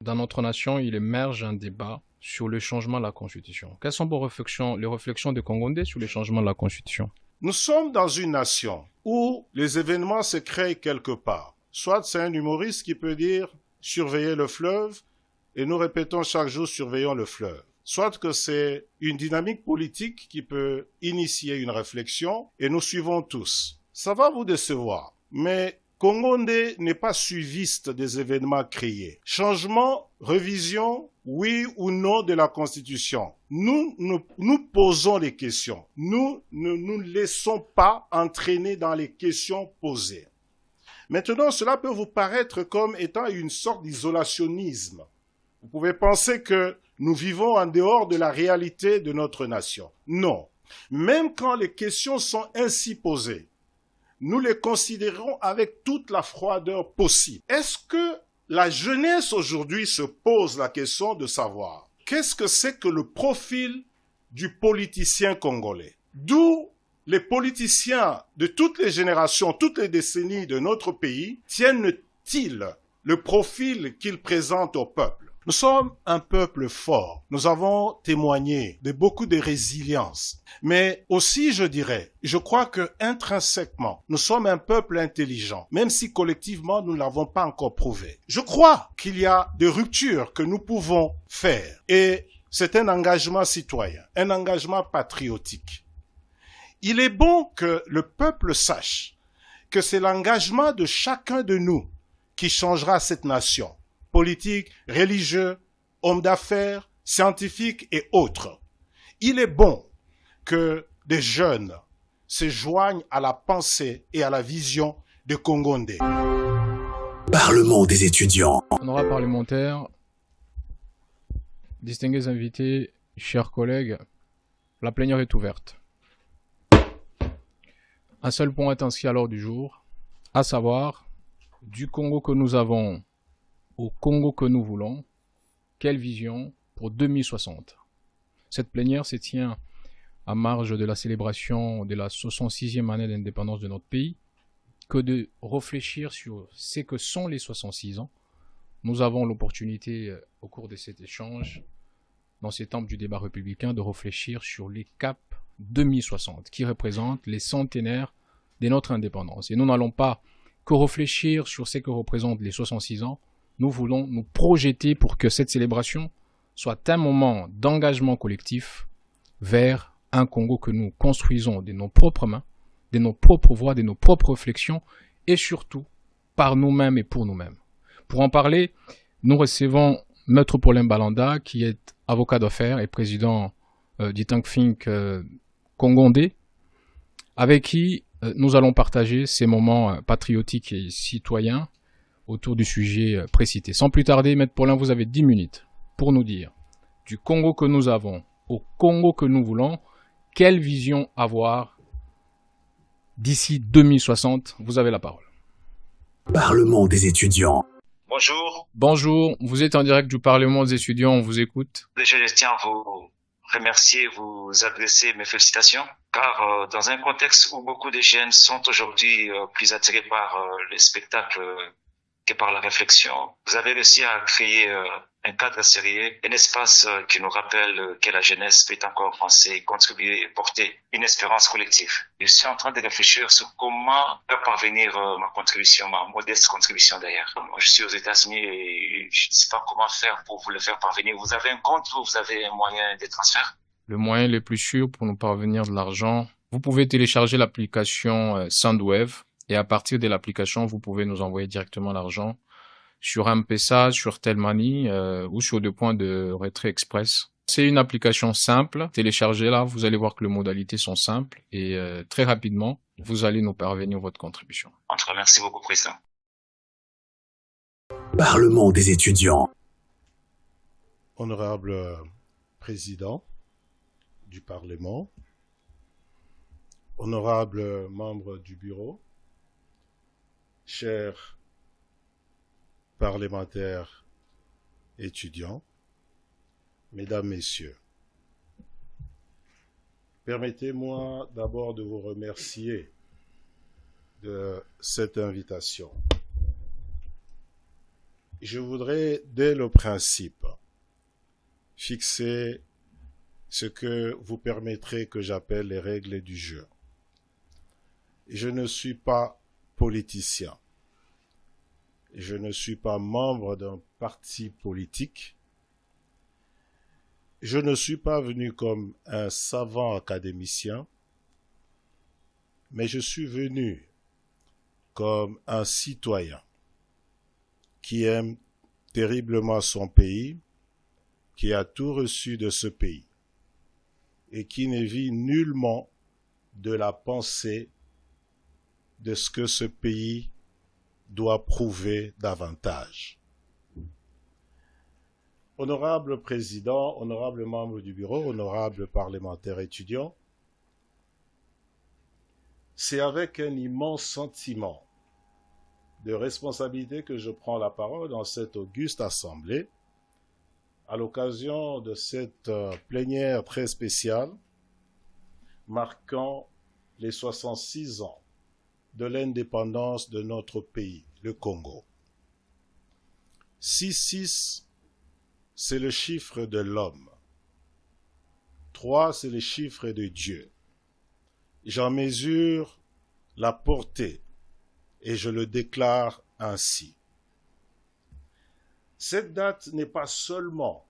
Dans notre nation, il émerge un débat sur le changement de la Constitution. Quelles sont les réflexions de Congondais sur le changement de la Constitution? Nous sommes dans une nation où les événements se créent quelque part. Soit c'est un humoriste qui peut dire « surveillez le fleuve » et nous répétons chaque jour « surveillons le fleuve ». Soit que c'est une dynamique politique qui peut initier une réflexion et nous suivons tous. Ça va vous décevoir, mais Congondé n'est pas suiviste des événements créés. Changement, révision, oui ou non de la Constitution. Nous posons les questions. Nous ne nous laissons pas entraîner dans les questions posées. Maintenant, cela peut vous paraître comme étant une sorte d'isolationnisme. Vous pouvez penser que nous vivons en dehors de la réalité de notre nation. Non. Même quand les questions sont ainsi posées, nous les considérons avec toute la froideur possible. Est-ce que la jeunesse aujourd'hui se pose la question de savoir qu'est-ce que c'est que le profil du politicien congolais? D'où les politiciens de toutes les générations, toutes les décennies de notre pays tiennent-ils le profil qu'ils présentent au peuple? Nous sommes un peuple fort. Nous avons témoigné de beaucoup de résilience. Mais aussi, je crois que intrinsèquement, nous sommes un peuple intelligent, même si collectivement, nous ne l'avons pas encore prouvé. Je crois qu'il y a des ruptures que nous pouvons faire. Et c'est un engagement citoyen, un engagement patriotique. Il est bon que le peuple sache que c'est l'engagement de chacun de nous qui changera cette nation. Politiques, religieux, hommes d'affaires, scientifiques et autres. Il est bon que des jeunes se joignent à la pensée et à la vision de Congondé. Parlement des étudiants. Honorables parlementaires, distingués invités, chers collègues, la plénière est ouverte. Un seul point est inscrit à l'ordre du jour, à savoir, du Congo que nous avons au Congo que nous voulons, quelle vision pour 2060? Cette plénière se tient à marge de la célébration de la 66e année d'indépendance de notre pays, que de réfléchir sur ce que sont les 66 ans. Nous avons l'opportunité, au cours de cet échange, dans ces temples du débat républicain, de réfléchir sur les caps 2060, qui représentent les centenaires de notre indépendance. Et nous n'allons pas que réfléchir sur ce que représentent les 66 ans, nous voulons nous projeter pour que cette célébration soit un moment d'engagement collectif vers un Congo que nous construisons de nos propres mains, de nos propres voix, de nos propres réflexions et surtout par nous-mêmes et pour nous-mêmes. Pour en parler, nous recevons Maître Paulin Balanda qui est avocat d'affaires et président du think tank Congondé, avec qui nous allons partager ces moments patriotiques et citoyens autour du sujet précité. Sans plus tarder, Maître Paulin, vous avez 10 minutes pour nous dire du Congo que nous avons au Congo que nous voulons, quelle vision avoir d'ici 2060. Vous avez la parole. Parlement des étudiants. Bonjour. Bonjour, vous êtes en direct du Parlement des étudiants, on vous écoute. Déjà, je tiens à vous remercier, vous adresser mes félicitations, car dans un contexte où beaucoup de jeunes sont aujourd'hui plus attirés par le spectacle que par la réflexion, vous avez réussi à créer un cadre sérieux, un espace qui nous rappelle que la jeunesse peut encore penser, contribuer et porter une espérance collective. Je suis en train de réfléchir sur comment faire parvenir ma contribution, ma modeste contribution d'ailleurs. Moi, je suis aux États-Unis et je ne sais pas comment faire pour vous le faire parvenir. Vous avez un compte ou vous avez un moyen de transfert? Le moyen le plus sûr pour nous parvenir de l'argent, vous pouvez télécharger l'application Sandwave et à partir de l'application, vous pouvez nous envoyer directement l'argent sur M-Pesa, sur Telmani ou sur des points de retrait express. C'est une application simple. Téléchargez-la, vous allez voir que les modalités sont simples et très rapidement, vous allez nous parvenir votre contribution. En tout cas, merci beaucoup, Président. Parlement des étudiants. Honorable Président du Parlement, honorable membre du Bureau, chers parlementaires étudiants, mesdames, messieurs, permettez-moi d'abord de vous remercier de cette invitation. je voudrais, dès le principe, fixer ce que vous permettrez que j'appelle les règles du jeu. Je ne suis pas politicien. Je ne suis pas membre d'un parti politique. Je ne suis pas venu comme un savant académicien, mais je suis venu comme un citoyen qui aime terriblement son pays, qui a tout reçu de ce pays et qui ne vit nullement de la pensée de ce que ce pays doit prouver davantage. Honorable président, honorable membre du bureau, honorable parlementaire étudiant, c'est avec un immense sentiment de responsabilité que je prends la parole dans cette auguste assemblée à l'occasion de cette plénière très spéciale marquant les 66 ans de l'indépendance de notre pays, le Congo. 6-6, c'est le chiffre de l'homme. 3, c'est le chiffre de Dieu. J'en mesure la portée et je le déclare ainsi. Cette date n'est pas seulement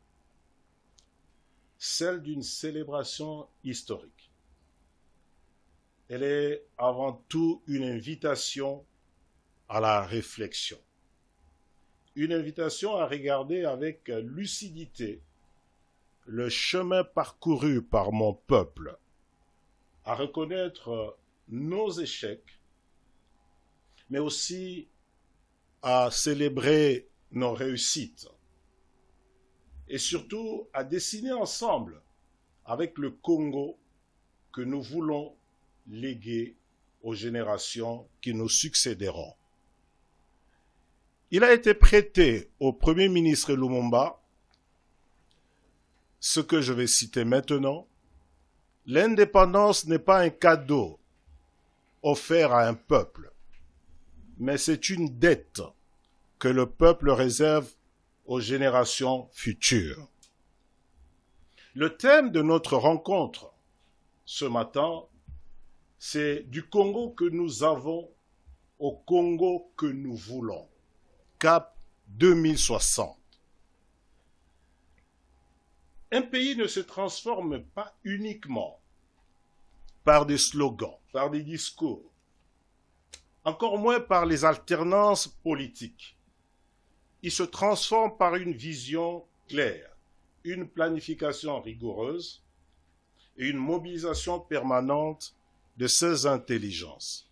celle d'une célébration historique. Elle est avant tout une invitation à la réflexion. Une invitation à regarder avec lucidité le chemin parcouru par mon peuple, à reconnaître nos échecs, mais aussi à célébrer nos réussites et surtout à dessiner ensemble avec le Congo que nous voulons léguer aux générations qui nous succéderont. Il a été prêté au Premier ministre Lumumba ce que je vais citer maintenant. L'indépendance n'est pas un cadeau offert à un peuple, mais c'est une dette que le peuple réserve aux générations futures. Le thème de notre rencontre ce matin, c'est du Congo que nous avons au Congo que nous voulons. Cap 2060. Un pays ne se transforme pas uniquement par des slogans, par des discours, encore moins par les alternances politiques. Il se transforme par une vision claire, une planification rigoureuse et une mobilisation permanente de ses intelligences.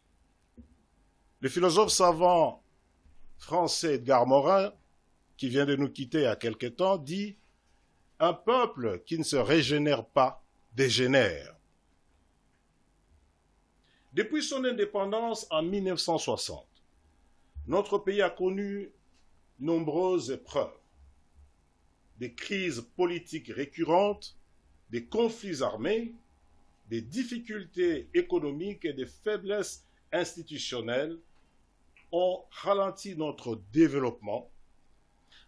Le philosophe savant français Edgar Morin, qui vient de nous quitter il y a quelque temps, dit « Un peuple qui ne se régénère pas dégénère ». Depuis son indépendance en 1960, notre pays a connu nombreuses épreuves, des crises politiques récurrentes, des conflits armés, des difficultés économiques et des faiblesses institutionnelles ont ralenti notre développement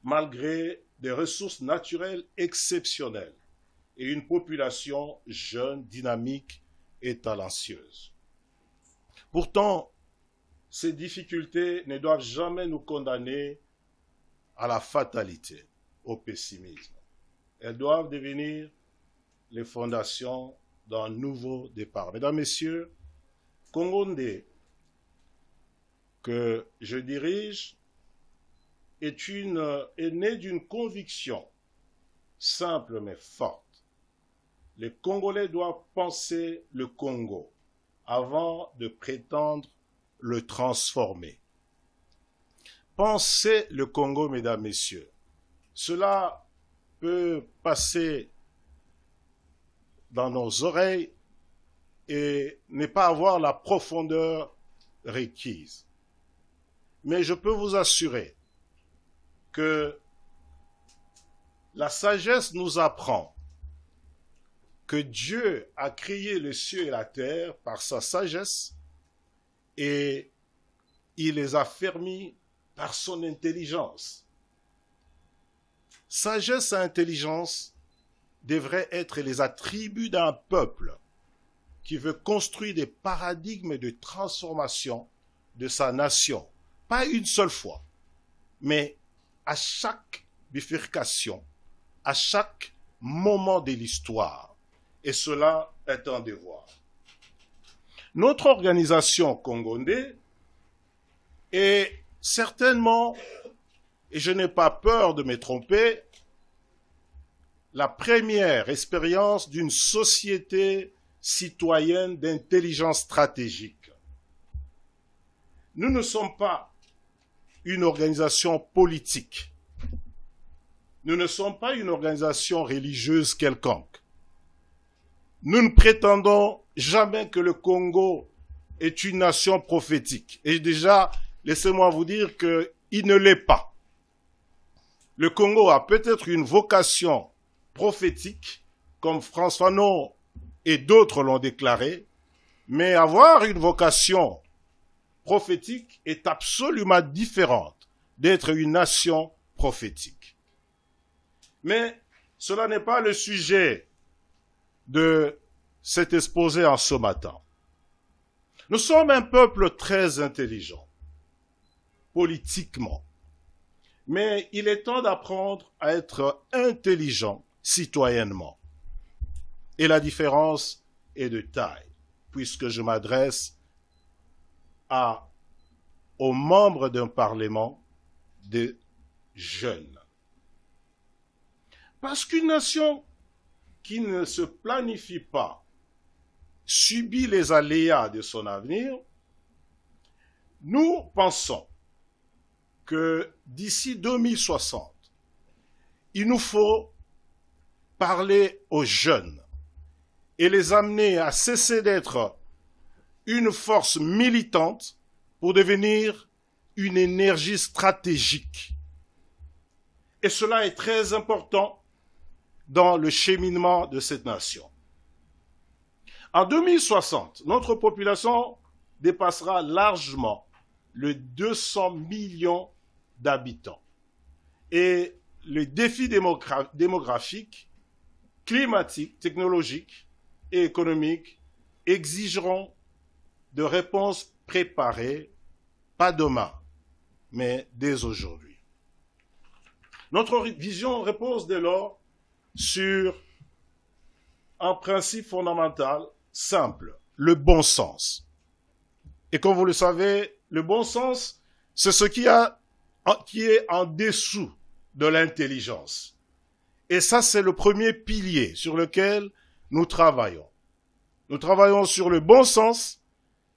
malgré des ressources naturelles exceptionnelles et une population jeune, dynamique et talentueuse. Pourtant, ces difficultés ne doivent jamais nous condamner à la fatalité, au pessimisme. Elles doivent devenir les fondations d'un nouveau départ. Mesdames, Messieurs, Congo-Ndé, que je dirige, est né d'une conviction simple mais forte. Les Congolais doivent penser le Congo avant de prétendre le transformer. Penser le Congo, mesdames, messieurs, cela peut passer dans nos oreilles et ne pas avoir la profondeur requise. Mais je peux vous assurer que la sagesse nous apprend que Dieu a créé les cieux et la terre par sa sagesse et il les a fermis par son intelligence. sagesse et intelligence devraient être les attributs d'un peuple qui veut construire des paradigmes de transformation de sa nation. Pas une seule fois, mais à chaque bifurcation, à chaque moment de l'histoire. Et cela est un devoir. Notre organisation Congondé est certainement, et je n'ai pas peur de me tromper, la première expérience d'une société citoyenne d'intelligence stratégique. Nous ne sommes pas une organisation politique. Nous ne sommes pas une organisation religieuse quelconque. Nous ne prétendons jamais que le Congo est une nation prophétique. Et déjà, laissez-moi vous dire qu'il ne l'est pas. Le Congo a peut-être une vocation prophétique, comme François Fanon et d'autres l'ont déclaré, mais avoir une vocation prophétique est absolument différente d'être une nation prophétique. Mais cela n'est pas le sujet de cet exposé en ce matin. Nous sommes un peuple très intelligent, politiquement, mais il est temps d'apprendre à être intelligent citoyennement. Et la différence est de taille, puisque je m'adresse aux membres d'un parlement de jeunes. Parce qu'une nation qui ne se planifie pas subit les aléas de son avenir. Nous pensons que d'ici 2060, il nous faut parler aux jeunes et les amener à cesser d'être une force militante pour devenir une énergie stratégique. Et cela est très important dans le cheminement de cette nation. En 2060, notre population dépassera largement le 200 millions d'habitants. Et les défis démographiques, climatiques, technologiques et économiques exigeront de réponses préparées, pas demain, mais dès aujourd'hui. Notre vision repose dès lors sur un principe fondamental simple, le bon sens. Et comme vous le savez, le bon sens, c'est ce qui est en dessous de l'intelligence. Et ça, c'est le premier pilier sur lequel nous travaillons. Nous travaillons sur le bon sens,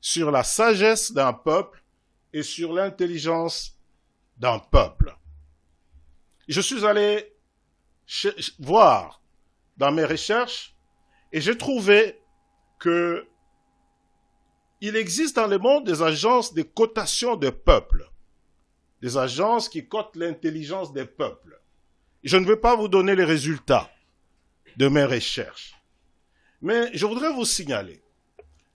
sur la sagesse d'un peuple et sur l'intelligence d'un peuple. Je suis allé voir dans mes recherches et j'ai trouvé que il existe dans le monde des agences de cotation de peuples, des agences qui cotent l'intelligence des peuples. Je ne vais pas vous donner les résultats de mes recherches, mais je voudrais vous signaler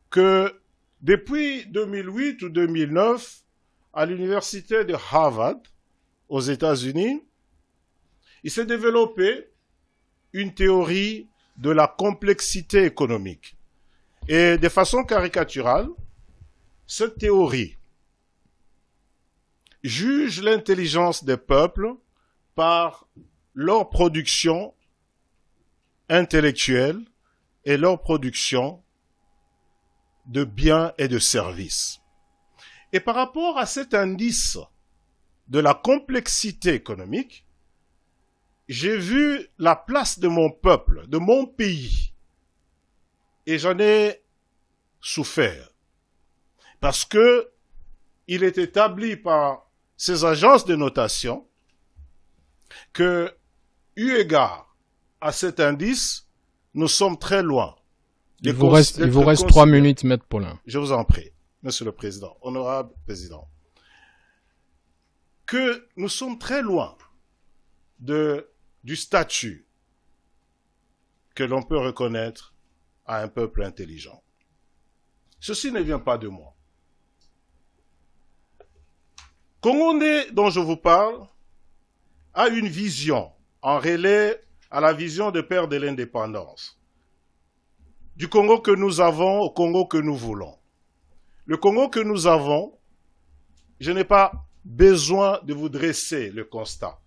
que depuis 2008 ou 2009, à l'université de Harvard, aux États-Unis, il s'est développé une théorie de la complexité économique. Et de façon caricaturale, cette théorie juge l'intelligence des peuples par leur production intellectuelle et leur production de biens et de services. Et par rapport à cet indice de la complexité économique, j'ai vu la place de mon peuple, de mon pays, et j'en ai souffert. Parce que il est établi par ces agences de notation que, eu égard à cet indice, nous sommes très loin. Il vous reste 3 minutes, Maître Paulin. Je vous en prie, Monsieur le Président, honorable Président. Que nous sommes très loin du statut que l'on peut reconnaître à un peuple intelligent. Ceci ne vient pas de moi. Congondé, dont je vous parle, a une vision en relais à la vision de père de l'indépendance. Du Congo que nous avons au Congo que nous voulons. Le Congo que nous avons, je n'ai pas besoin de vous dresser le constat.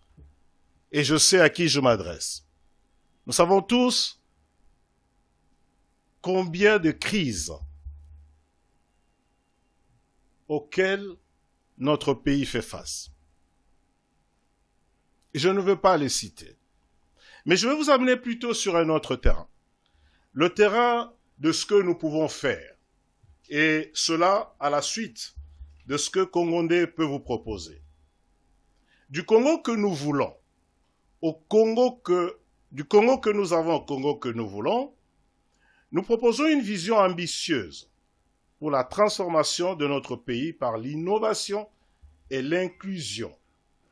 Et je sais à qui je m'adresse. Nous savons tous combien de crises auxquelles notre pays fait face. Je ne veux pas les citer. Mais je vais vous amener plutôt sur un autre terrain. Le terrain de ce que nous pouvons faire. Et cela à la suite de ce que Congondé peut vous proposer. Du Congo que nous voulons, du Congo que nous avons au Congo que nous voulons, nous proposons une vision ambitieuse pour la transformation de notre pays par l'innovation et l'inclusion,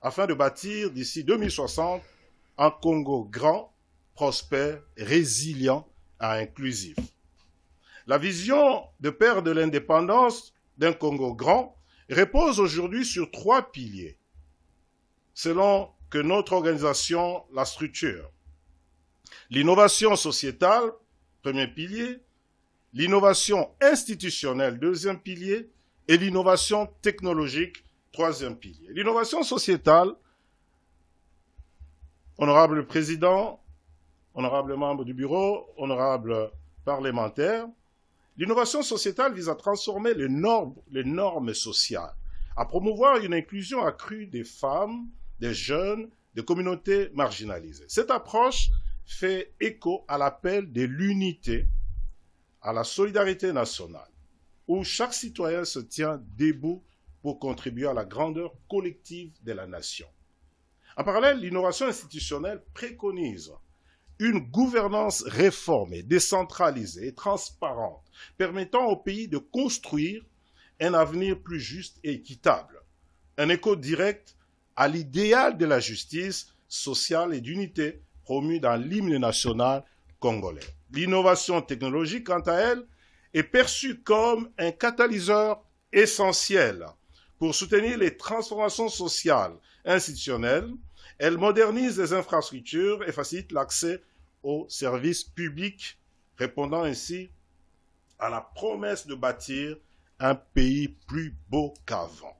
afin de bâtir d'ici 2060 un Congo grand, prospère, résilient et inclusif. La vision de père de l'indépendance d'un Congo grand repose aujourd'hui sur 3 piliers, selon que notre organisation la structure. L'innovation sociétale, premier pilier, l'innovation institutionnelle, deuxième pilier, et l'innovation technologique, troisième pilier. L'innovation sociétale, honorable président, honorable membre du bureau, honorable parlementaire, l'innovation sociétale vise à transformer les normes sociales, à promouvoir une inclusion accrue des femmes, des jeunes, des communautés marginalisées. Cette approche fait écho à l'appel de l'unité, à la solidarité nationale, où chaque citoyen se tient debout pour contribuer à la grandeur collective de la nation. En parallèle, l'innovation institutionnelle préconise une gouvernance réformée, décentralisée et transparente, permettant au pays de construire un avenir plus juste et équitable. Un écho direct à l'idéal de la justice sociale et d'unité promu dans l'hymne national congolais. L'innovation technologique, quant à elle, est perçue comme un catalyseur essentiel pour soutenir les transformations sociales et institutionnelles. Elle modernise les infrastructures et facilite l'accès aux services publics, répondant ainsi à la promesse de bâtir un pays plus beau qu'avant.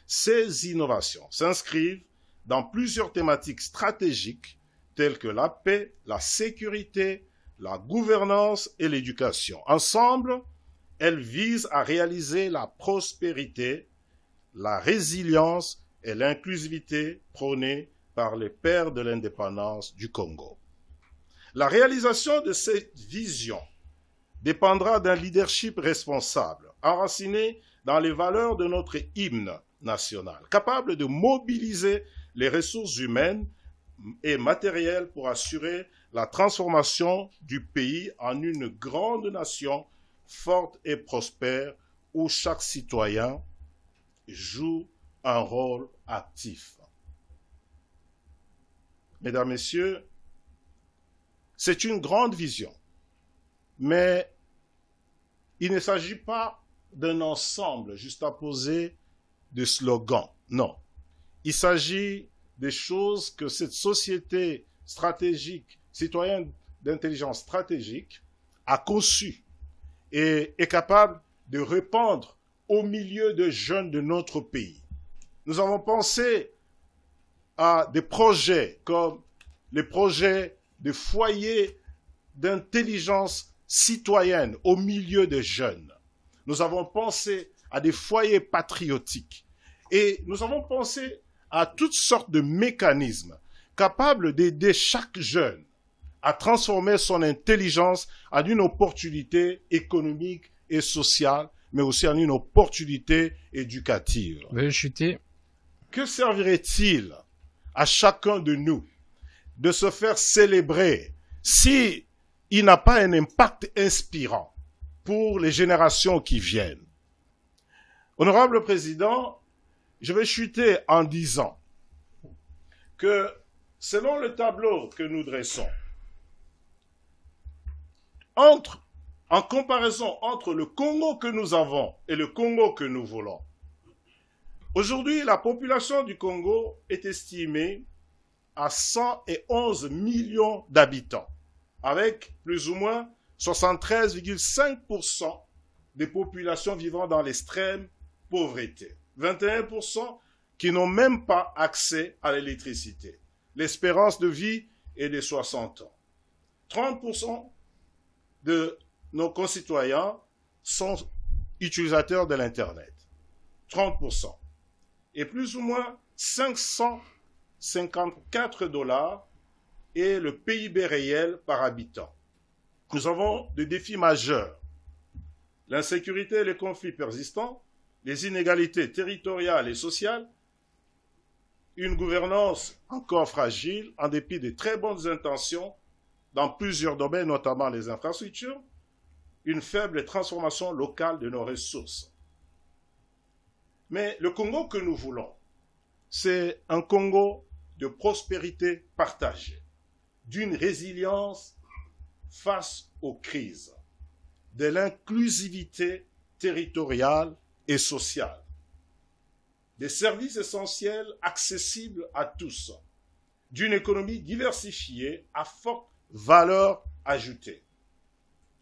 Ces innovations s'inscrivent dans plusieurs thématiques stratégiques telles que la paix, la sécurité, la gouvernance et l'éducation. Ensemble, elles visent à réaliser la prospérité, la résilience et l'inclusivité prônées par les pères de l'indépendance du Congo. La réalisation de cette vision dépendra d'un leadership responsable, enraciné dans les valeurs de notre hymne national, capable de mobiliser les ressources humaines et matérielles pour assurer la transformation du pays en une grande nation forte et prospère où chaque citoyen joue un rôle actif. Mesdames, Messieurs, c'est une grande vision, mais il ne s'agit pas d'un ensemble juxtaposé de slogans, non. Il s'agit des choses que cette société stratégique, citoyenne d'intelligence stratégique, a conçues et est capable de répandre au milieu de jeunes de notre pays. Nous avons pensé à des projets comme les projets de foyers d'intelligence citoyenne au milieu des jeunes. Nous avons pensé à des foyers patriotiques et nous avons pensé à toutes sortes de mécanismes capables d'aider chaque jeune à transformer son intelligence en une opportunité économique et sociale, mais aussi en une opportunité éducative. Veuillez chuter. Que servirait-il à chacun de nous de se faire célébrer si il n'a pas un impact inspirant pour les générations qui viennent? Honorable Président, je vais chuter en disant que selon le tableau que nous dressons, en comparaison entre le Congo que nous avons et le Congo que nous voulons, aujourd'hui, la population du Congo est estimée à 111 millions d'habitants, avec plus ou moins 73,5% des populations vivant dans l'extrême pauvreté. 21% qui n'ont même pas accès à l'électricité. L'espérance de vie est de 60 ans. 30% de nos concitoyens sont utilisateurs de l'Internet. 30%. Et plus ou moins 554 $ est le PIB réel par habitant. Nous avons des défis majeurs. L'insécurité et les conflits persistants, les inégalités territoriales et sociales, une gouvernance encore fragile en dépit de très bonnes intentions dans plusieurs domaines, notamment les infrastructures, une faible transformation locale de nos ressources. Mais le Congo que nous voulons, c'est un Congo de prospérité partagée, d'une résilience face aux crises, de l'inclusivité territoriale et sociale, des services essentiels accessibles à tous, d'une économie diversifiée à forte valeur ajoutée,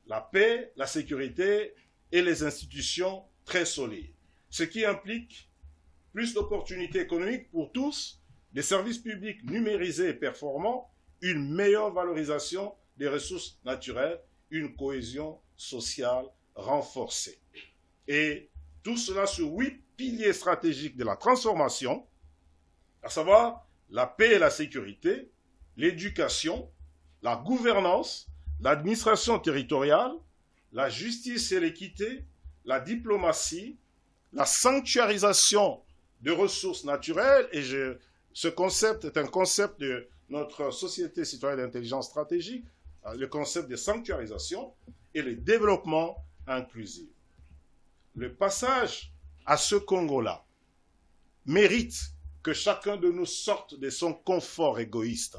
la paix, la sécurité et les institutions très solides, ce qui implique plus d'opportunités économiques pour tous, des services publics numérisés et performants, une meilleure valorisation des ressources naturelles, une cohésion sociale renforcée. Et tout cela sur 8 piliers stratégiques de la transformation, à savoir la paix et la sécurité, l'éducation, la gouvernance, l'administration territoriale, la justice et l'équité, la diplomatie, la sanctuarisation de ressources naturelles, et ce concept est un concept de notre société citoyenne d'intelligence stratégique, le concept de sanctuarisation et le développement inclusif. Le passage à ce Congo-là mérite que chacun de nous sorte de son confort égoïste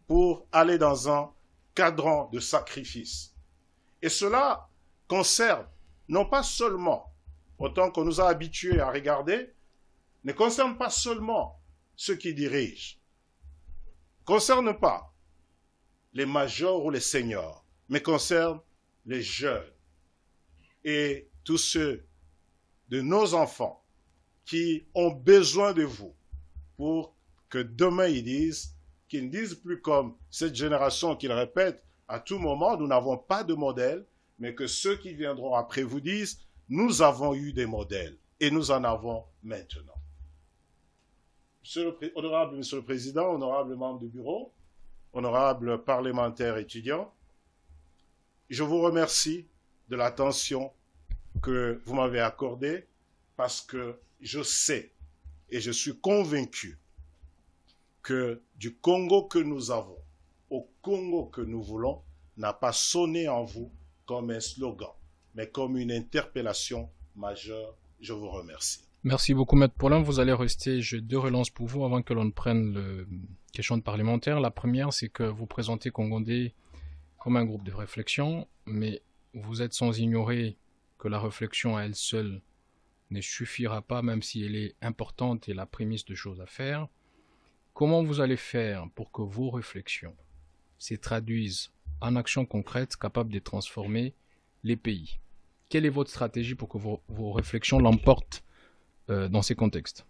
pour aller dans un cadran de sacrifice. Et cela concerne non pas seulement, autant qu'on nous a habitués à regarder, ne concerne pas seulement ceux qui dirigent, ne concerne pas les majors ou les seniors, mais concerne les jeunes et tous ceux de nos enfants qui ont besoin de vous pour que demain qu'ils ne disent plus comme cette génération qu'ils répètent à tout moment, nous n'avons pas de modèle, mais que ceux qui viendront après vous disent, nous avons eu des modèles et nous en avons maintenant. Honorable Monsieur le Président, honorable membre du bureau, honorable parlementaire étudiant, je vous remercie de l'attention que vous m'avez accordée parce que je sais et je suis convaincu que du Congo que nous avons au Congo que nous voulons n'a pas sonné en vous comme un slogan, mais comme une interpellation majeure. Je vous remercie. Merci beaucoup, Maître Paulin. Vous allez rester. J'ai 2 relances pour vous avant que l'on prenne la question de parlementaire. La première, c'est que vous présentez Congondé comme un groupe de réflexion, mais vous êtes sans ignorer que la réflexion à elle seule ne suffira pas, même si elle est importante et la prémisse de choses à faire. Comment vous allez faire pour que vos réflexions se traduisent en actions concrètes capables de transformer les pays? Quelle est votre stratégie pour que vos réflexions l'emportent dans ces contextes?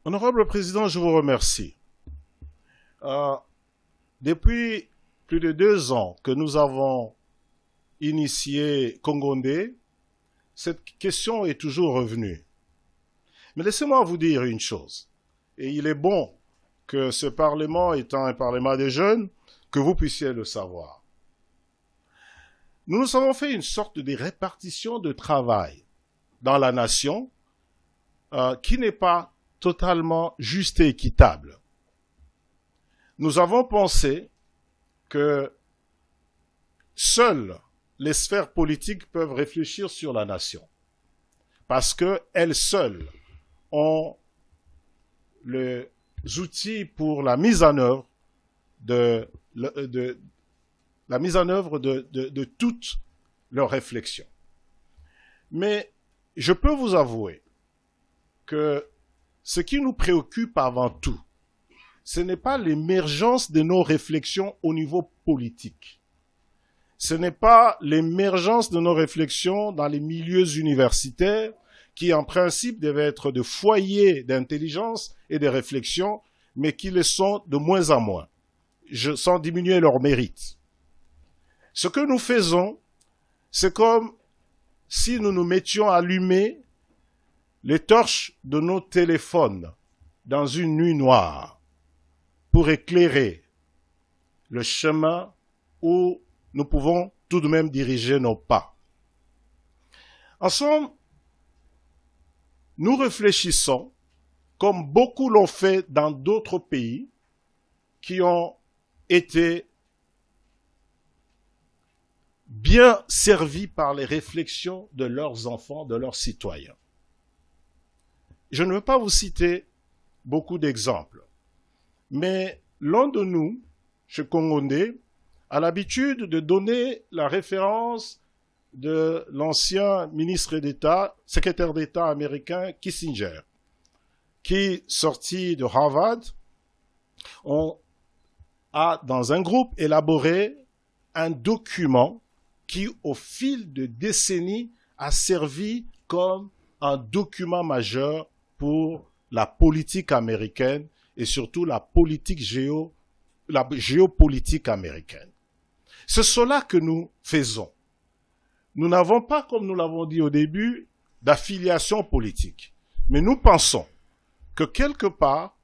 Honorable Président, je vous remercie. Depuis plus de 2 ans que nous avons initié Congondé, cette question est toujours revenue. Mais laissez-moi vous dire une chose. Et il est bon que ce Parlement étant un Parlement des jeunes, que vous puissiez le savoir. Nous avons fait une sorte de répartition de travail dans la nation qui n'est pas totalement juste et équitable. Nous avons pensé que seules les sphères politiques peuvent réfléchir sur la nation, parce qu'elles seules ont les outils pour la mise en œuvre de toutes leurs réflexions. Mais je peux vous avouer que ce qui nous préoccupe avant tout, ce n'est pas l'émergence de nos réflexions au niveau politique. Ce n'est pas l'émergence de nos réflexions dans les milieux universitaires qui, en principe, devaient être de foyers d'intelligence et de réflexion, mais qui le sont de moins en moins, sans diminuer leur mérite. Ce que nous faisons, c'est comme si nous nous mettions à allumer les torches de nos téléphones dans une nuit noire pour éclairer le chemin où nous pouvons tout de même diriger nos pas. En somme, nous réfléchissons comme beaucoup l'ont fait dans d'autres pays qui ont été bien servis par les réflexions de leurs enfants, de leurs citoyens. Je ne veux pas vous citer beaucoup d'exemples, mais l'un de nous, chez Congondé, a l'habitude de donner la référence de l'ancien ministre d'État, secrétaire d'État américain Kissinger, qui, sorti de Harvard, a, dans un groupe, élaboré un document qui, au fil de décennies, a servi comme un document majeur pour la politique américaine et surtout la géopolitique américaine. C'est cela que nous faisons. Nous n'avons pas, comme nous l'avons dit au début, d'affiliation politique. Mais nous pensons que quelque part,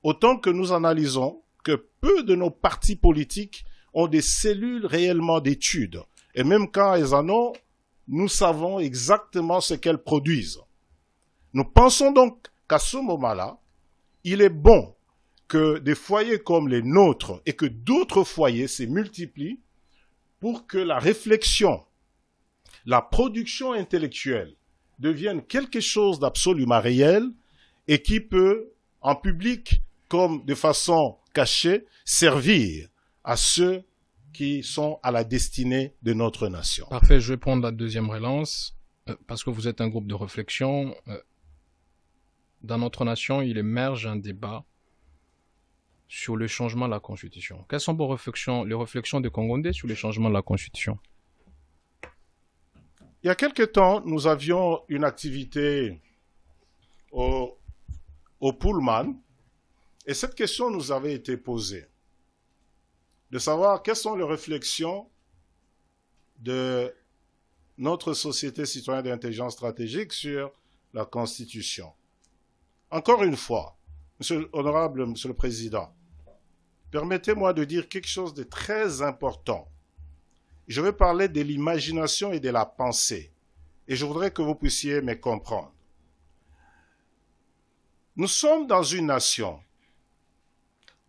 autant que nous analysons que peu de nos partis politiques ont des cellules réellement d'études. Et même quand elles en ont, nous savons exactement ce qu'elles produisent. Nous pensons donc qu'à ce moment-là, il est bon que des foyers comme les nôtres et que d'autres foyers se multiplient pour que la réflexion, la production intellectuelle devienne quelque chose d'absolument réel et qui peut, en public comme de façon cachée, servir à ceux qui sont à la destinée de notre nation. Parfait, je vais prendre la deuxième relance, parce que vous êtes un groupe de réflexion. Dans notre nation, il émerge un débat sur le changement de la Constitution. Quelles sont vos réflexions, les réflexions de Congondé sur le changement de la Constitution? Il y a quelque temps, nous avions une activité au Pullman, et cette question nous avait été posée, de savoir quelles sont les réflexions de notre société citoyenne d'intelligence stratégique sur la Constitution. Encore une fois, honorable Monsieur le Président, permettez-moi de dire quelque chose de très important. Je vais parler de l'imagination et de la pensée, et je voudrais que vous puissiez me comprendre. Nous sommes dans une nation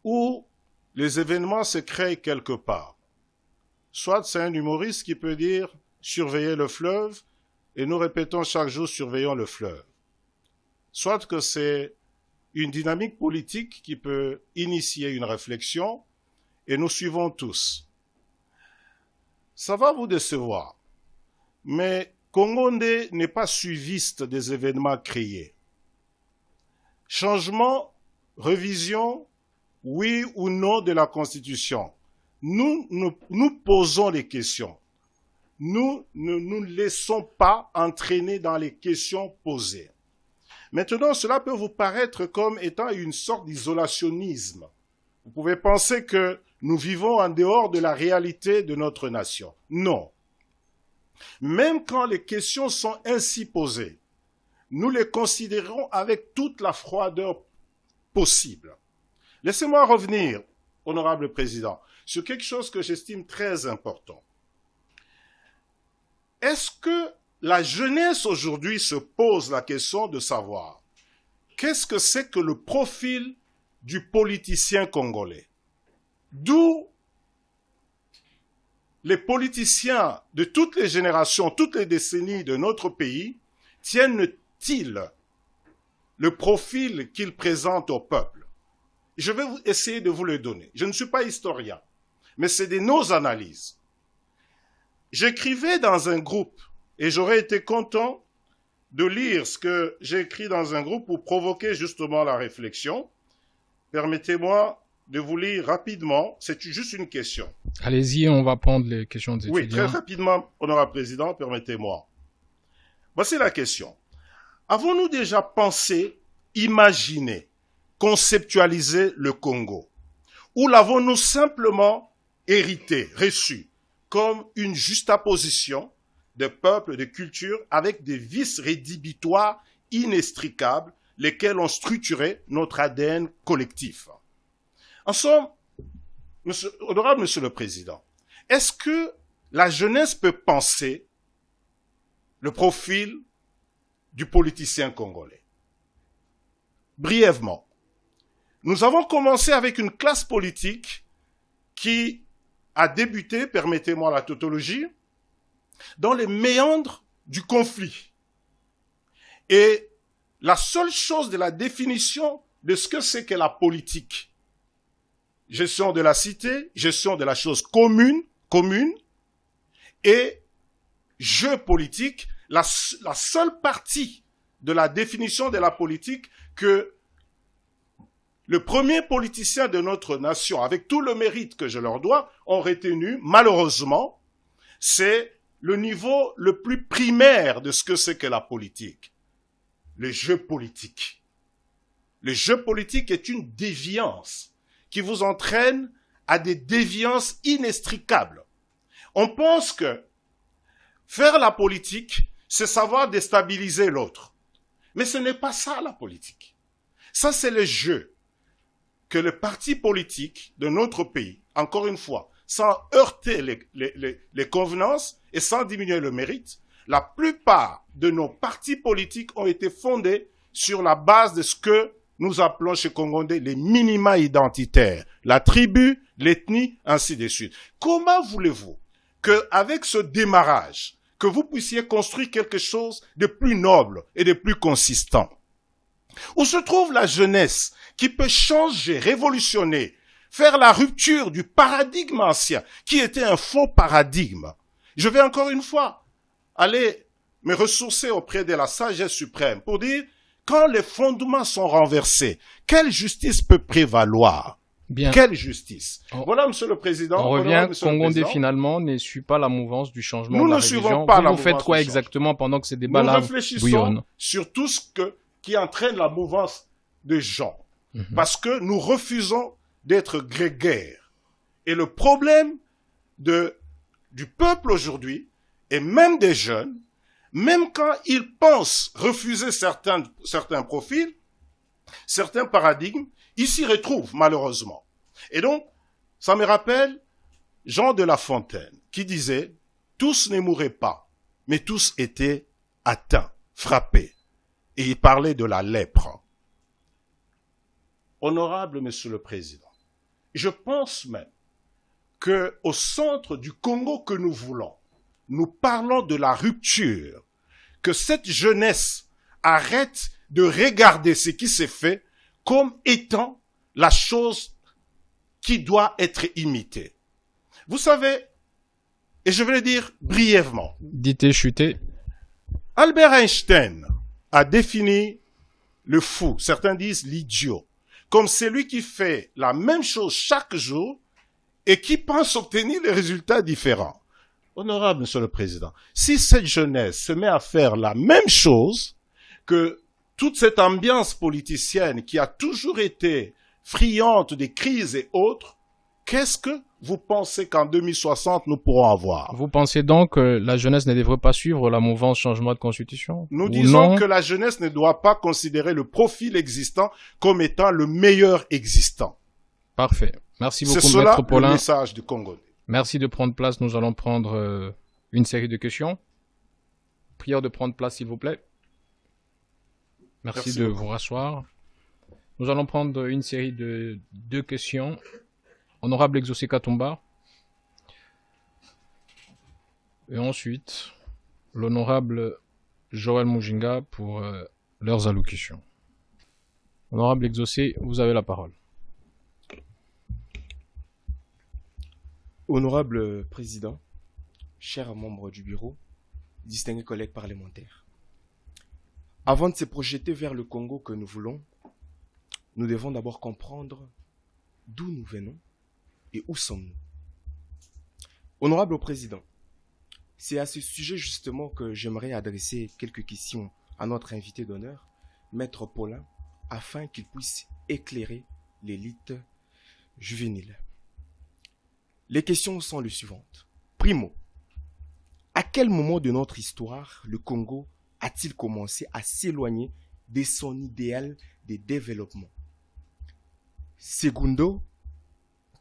où les événements se créent quelque part. Soit c'est un humoriste qui peut dire « surveillez le fleuve » et nous répétons chaque jour « surveillons le fleuve ». Soit que c'est une dynamique politique qui peut initier une réflexion et nous suivons tous. Ça va vous décevoir, mais Congondé n'est pas suiviste des événements créés. Changement, révision, oui ou non de la Constitution. Nous posons les questions. Nous ne nous laissons pas entraîner dans les questions posées. Maintenant, cela peut vous paraître comme étant une sorte d'isolationnisme. Vous pouvez penser que nous vivons en dehors de la réalité de notre nation. Non. Même quand les questions sont ainsi posées, nous les considérons avec toute la froideur possible. Laissez-moi revenir, honorable Président, sur quelque chose que j'estime très important. Est-ce que la jeunesse aujourd'hui se pose la question de savoir qu'est-ce que c'est que le profil du politicien congolais? D'où les politiciens de toutes les générations, toutes les décennies de notre pays tiennent-ils le profil qu'ils présentent au peuple? Je vais essayer de vous le donner. Je ne suis pas historien, mais c'est de nos analyses. J'écrivais dans un groupe, et j'aurais été content de lire ce que j'ai écrit dans un groupe pour provoquer justement la réflexion. permettez-moi de vous lire rapidement, c'est juste une question. Allez-y, on va prendre les questions des Oui, étudiants. très rapidement, honorable président, permettez-moi. Voici la question. Avons-nous déjà pensé, imaginé, conceptualisé le Congo? Ou l'avons-nous simplement hérité, reçu, comme une juxtaposition de peuples, de cultures, avec des vices rédhibitoires inextricables, lesquels ont structuré notre ADN collectif? En somme, honorable Monsieur le Président, est-ce que la jeunesse peut penser le profil du politicien congolais? Brièvement, nous avons commencé avec une classe politique qui a débuté, permettez-moi la tautologie, dans les méandres du conflit. Et la seule chose de la définition de ce que c'est que la politique, gestion de la cité, gestion de la chose commune, et jeu politique, la seule partie de la définition de la politique que le premier politicien de notre nation, avec tout le mérite que je leur dois, ont retenu, malheureusement, c'est le niveau le plus primaire de ce que c'est que la politique. Le jeu politique. Le jeu politique est une déviance qui vous entraîne à des déviances inextricables. On pense que faire la politique, c'est savoir déstabiliser l'autre. Mais ce n'est pas ça la politique. Ça, c'est le jeu que le parti politique de notre pays, encore une fois, sans heurter les convenances et sans diminuer le mérite, la plupart de nos partis politiques ont été fondés sur la base de ce que nous appelons chez Congondais les minima identitaires, la tribu, l'ethnie, ainsi de suite. Comment voulez-vous qu'avec ce démarrage, que vous puissiez construire quelque chose de plus noble et de plus consistant? Où se trouve la jeunesse qui peut changer, révolutionner, faire la rupture du paradigme ancien, qui était un faux paradigme? Je vais encore une fois aller me ressourcer auprès de la sagesse suprême pour dire, quand les fondements sont renversés, quelle justice peut prévaloir? Bien. Quelle justice? Voilà, Monsieur le Président. On revient, Congondé finalement ne suit pas la mouvance du changement de la religion. Nous ne suivons pas la mouvance. Vous faites quoi exactement pendant que ces débats-là bouillonnent? Nous réfléchissons sur tout ce qui entraîne la mouvance des gens. Parce que nous refusons d'être grégaires. Et le problème du peuple aujourd'hui, et même des jeunes, même quand ils pensent refuser certains profils, certains paradigmes, ils s'y retrouvent malheureusement. Et donc, ça me rappelle Jean de La Fontaine qui disait « Tous ne mouraient pas, mais tous étaient atteints, frappés. » Et il parlait de la lèpre. Honorable Monsieur le Président, je pense même qu'au centre du Congo que nous voulons, nous parlons de la rupture, que cette jeunesse arrête de regarder ce qui s'est fait comme étant la chose qui doit être imitée. Vous savez, et je vais le dire brièvement. Dites et chutez. Albert Einstein a défini le fou, certains disent l'idiot, comme celui qui fait la même chose chaque jour et qui pense obtenir des résultats différents. Honorable Monsieur le Président, si cette jeunesse se met à faire la même chose que toute cette ambiance politicienne qui a toujours été friande des crises et autres, qu'est-ce que vous pensez qu'en 2060 nous pourrons avoir? Vous pensez donc que la jeunesse ne devrait pas suivre la mouvance changement de constitution? Nous disons que la jeunesse ne doit pas considérer le profil existant comme étant le meilleur existant. Parfait. Merci beaucoup, c'est cela, Maître Paulin. Le message du Congo. Merci de prendre place. Nous allons prendre une série de questions. Prière de prendre place, s'il vous plaît. Merci de vous rasseoir. Nous allons prendre une série de 2 questions. Honorable Exaucé Katumba. Et ensuite, l'honorable Joël Mujinga pour leurs allocutions. Honorable Exaucé, vous avez la parole. Honorable Président, chers membres du bureau, distingués collègues parlementaires, avant de se projeter vers le Congo que nous voulons, nous devons d'abord comprendre d'où nous venons et où sommes-nous. Honorable Président, c'est à ce sujet justement que j'aimerais adresser quelques questions à notre invité d'honneur, Maître Paulin, afin qu'il puisse éclairer l'élite juvénile. Les questions sont les suivantes. Primo, à quel moment de notre histoire le Congo a-t-il commencé à s'éloigner de son idéal de développement? Secundo,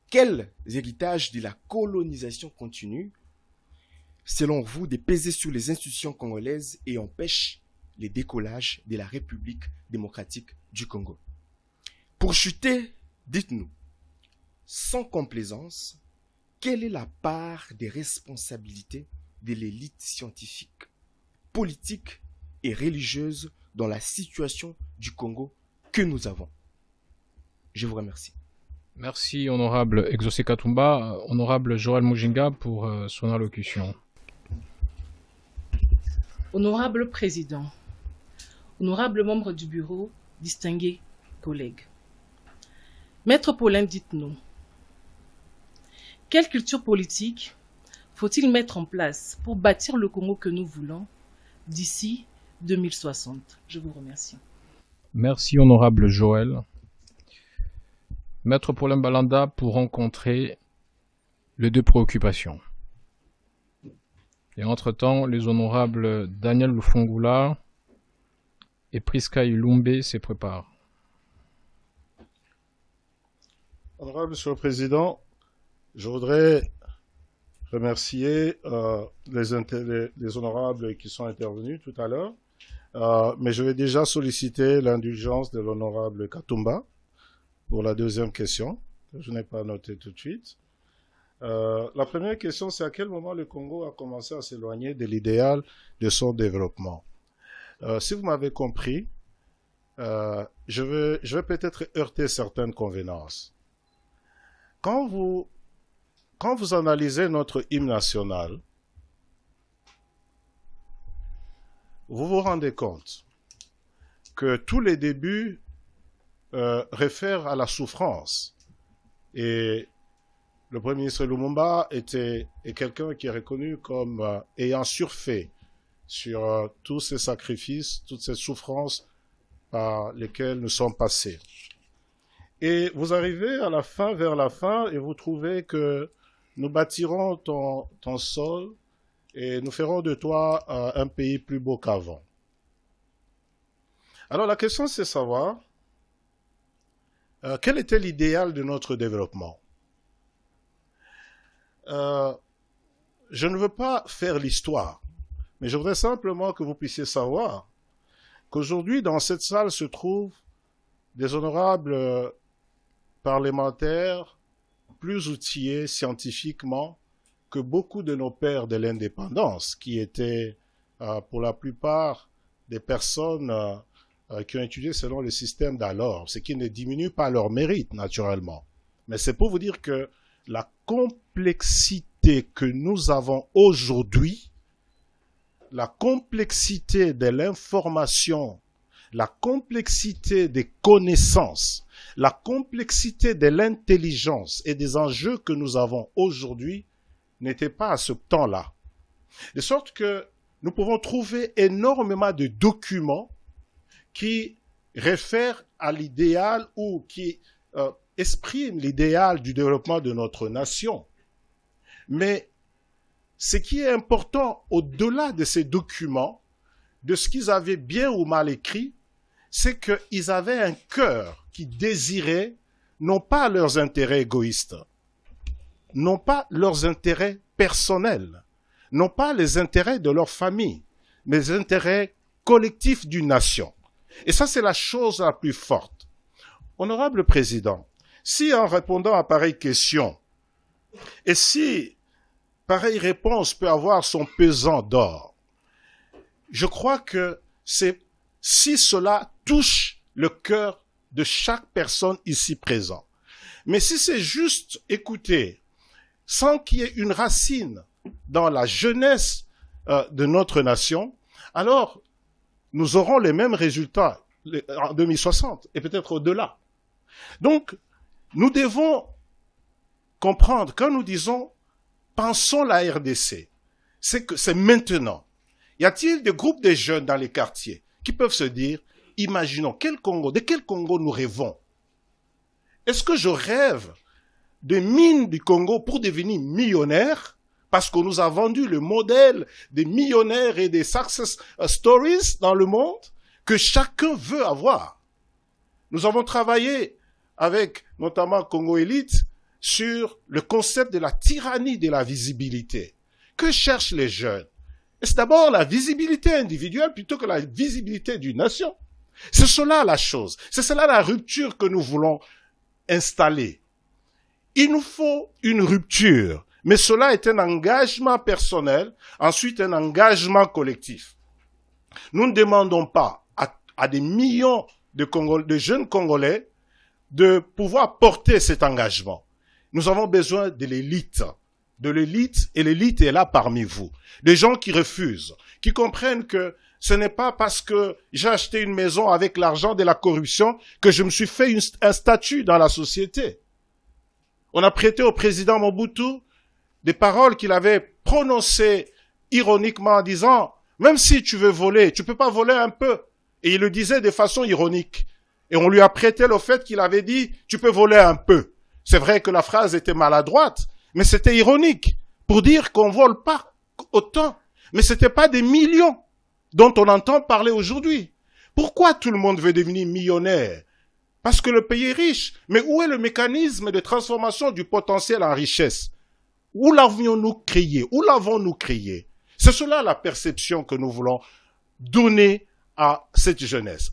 quels héritages de la colonisation continue, selon vous, de peser sur les institutions congolaises et empêchent le décollage de la République démocratique du Congo? Pour chuter, dites-nous, sans complaisance, quelle est la part des responsabilités de l'élite scientifique, politique et religieuse dans la situation du Congo que nous avons? Je vous remercie. Merci, honorable Exaucé Katumba. Honorable Joël Mujinga pour son allocution. Honorable Président, honorables membres du bureau, distingués collègues. Maître Paulin, dites-nous, quelle culture politique faut-il mettre en place pour bâtir le Congo que nous voulons d'ici 2060? Je vous remercie. Merci, honorable Joël. Maître Paulin Balanda pour rencontrer les deux préoccupations. Et entre-temps, les honorables Daniel Lufungula et Priska Ilumbe se préparent. Honorable Monsieur le Président, je voudrais remercier les honorables qui sont intervenus tout à l'heure, mais je vais déjà solliciter l'indulgence de l'honorable Katumba pour la deuxième question, que je n'ai pas notée tout de suite. La première question, c'est à quel moment le Congo a commencé à s'éloigner de l'idéal de son développement. Si vous m'avez compris, je vais peut-être heurter certaines convenances. Quand vous analysez notre hymne national, vous vous rendez compte que tous les débuts réfèrent à la souffrance. Et le Premier ministre Lumumba est quelqu'un qui est reconnu comme ayant surfait sur tous ces sacrifices, toutes ces souffrances par lesquelles nous sommes passés. Et vous arrivez à la fin, vers la fin, et vous trouvez que nous bâtirons ton sol et nous ferons de toi un pays plus beau qu'avant. Alors la question, c'est de savoir quel était l'idéal de notre développement. Je ne veux pas faire l'histoire, mais je voudrais simplement que vous puissiez savoir qu'aujourd'hui, dans cette salle se trouvent des honorables parlementaires plus outillés scientifiquement que beaucoup de nos pères de l'indépendance, qui étaient pour la plupart des personnes qui ont étudié selon le système d'alors, ce qui ne diminue pas leur mérite, naturellement. Mais c'est pour vous dire que la complexité que nous avons aujourd'hui, la complexité de l'information, la complexité des connaissances, la complexité de l'intelligence et des enjeux que nous avons aujourd'hui n'était pas à ce temps-là. De sorte que nous pouvons trouver énormément de documents qui réfèrent à l'idéal ou qui expriment l'idéal du développement de notre nation. Mais ce qui est important au-delà de ces documents, de ce qu'ils avaient bien ou mal écrit, c'est qu'ils avaient un cœur qui désirait non pas leurs intérêts égoïstes, non pas leurs intérêts personnels, non pas les intérêts de leur famille, mais les intérêts collectifs d'une nation. Et ça, c'est la chose la plus forte. Honorable Président, si en répondant à pareille question, et si pareille réponse peut avoir son pesant d'or, je crois que c'est si cela touche le cœur de chaque personne ici présente. Mais si c'est juste écouter, sans qu'il y ait une racine dans la jeunesse de notre nation, alors nous aurons les mêmes résultats en 2060 et peut-être au-delà. Donc, nous devons comprendre, quand nous disons « pensons la RDC », c'est que c'est maintenant. Y a-t-il des groupes de jeunes dans les quartiers qui peuvent se dire « imaginons, de quel Congo nous rêvons? Est-ce que je rêve de mines du Congo pour devenir millionnaire parce qu'on nous a vendu le modèle des millionnaires et des success stories dans le monde que chacun veut avoir? Nous avons travaillé avec notamment Congo Elite sur le concept de la tyrannie de la visibilité. Que cherchent les jeunes? C'est d'abord la visibilité individuelle plutôt que la visibilité d'une nation. C'est cela la chose. C'est cela la rupture que nous voulons installer. Il nous faut une rupture, mais cela est un engagement personnel, ensuite un engagement collectif. Nous ne demandons pas à des millions de jeunes Congolais de pouvoir porter cet engagement. Nous avons besoin de l'élite, et l'élite est là parmi vous. Des gens qui refusent, qui comprennent que ce n'est pas parce que j'ai acheté une maison avec l'argent de la corruption que je me suis fait un statut dans la société. On a prêté au président Mobutu des paroles qu'il avait prononcées ironiquement en disant « Même si tu veux voler, tu peux pas voler un peu ». Et il le disait de façon ironique. Et on lui a prêté le fait qu'il avait dit « Tu peux voler un peu ». C'est vrai que la phrase était maladroite, mais c'était ironique pour dire qu'on vole pas autant. Mais c'était pas des millions dont on entend parler aujourd'hui. Pourquoi tout le monde veut devenir millionnaire? Parce que le pays est riche. Mais où est le mécanisme de transformation du potentiel en richesse? Où l'avions-nous créé? Où l'avons-nous créé? C'est cela la perception que nous voulons donner à cette jeunesse.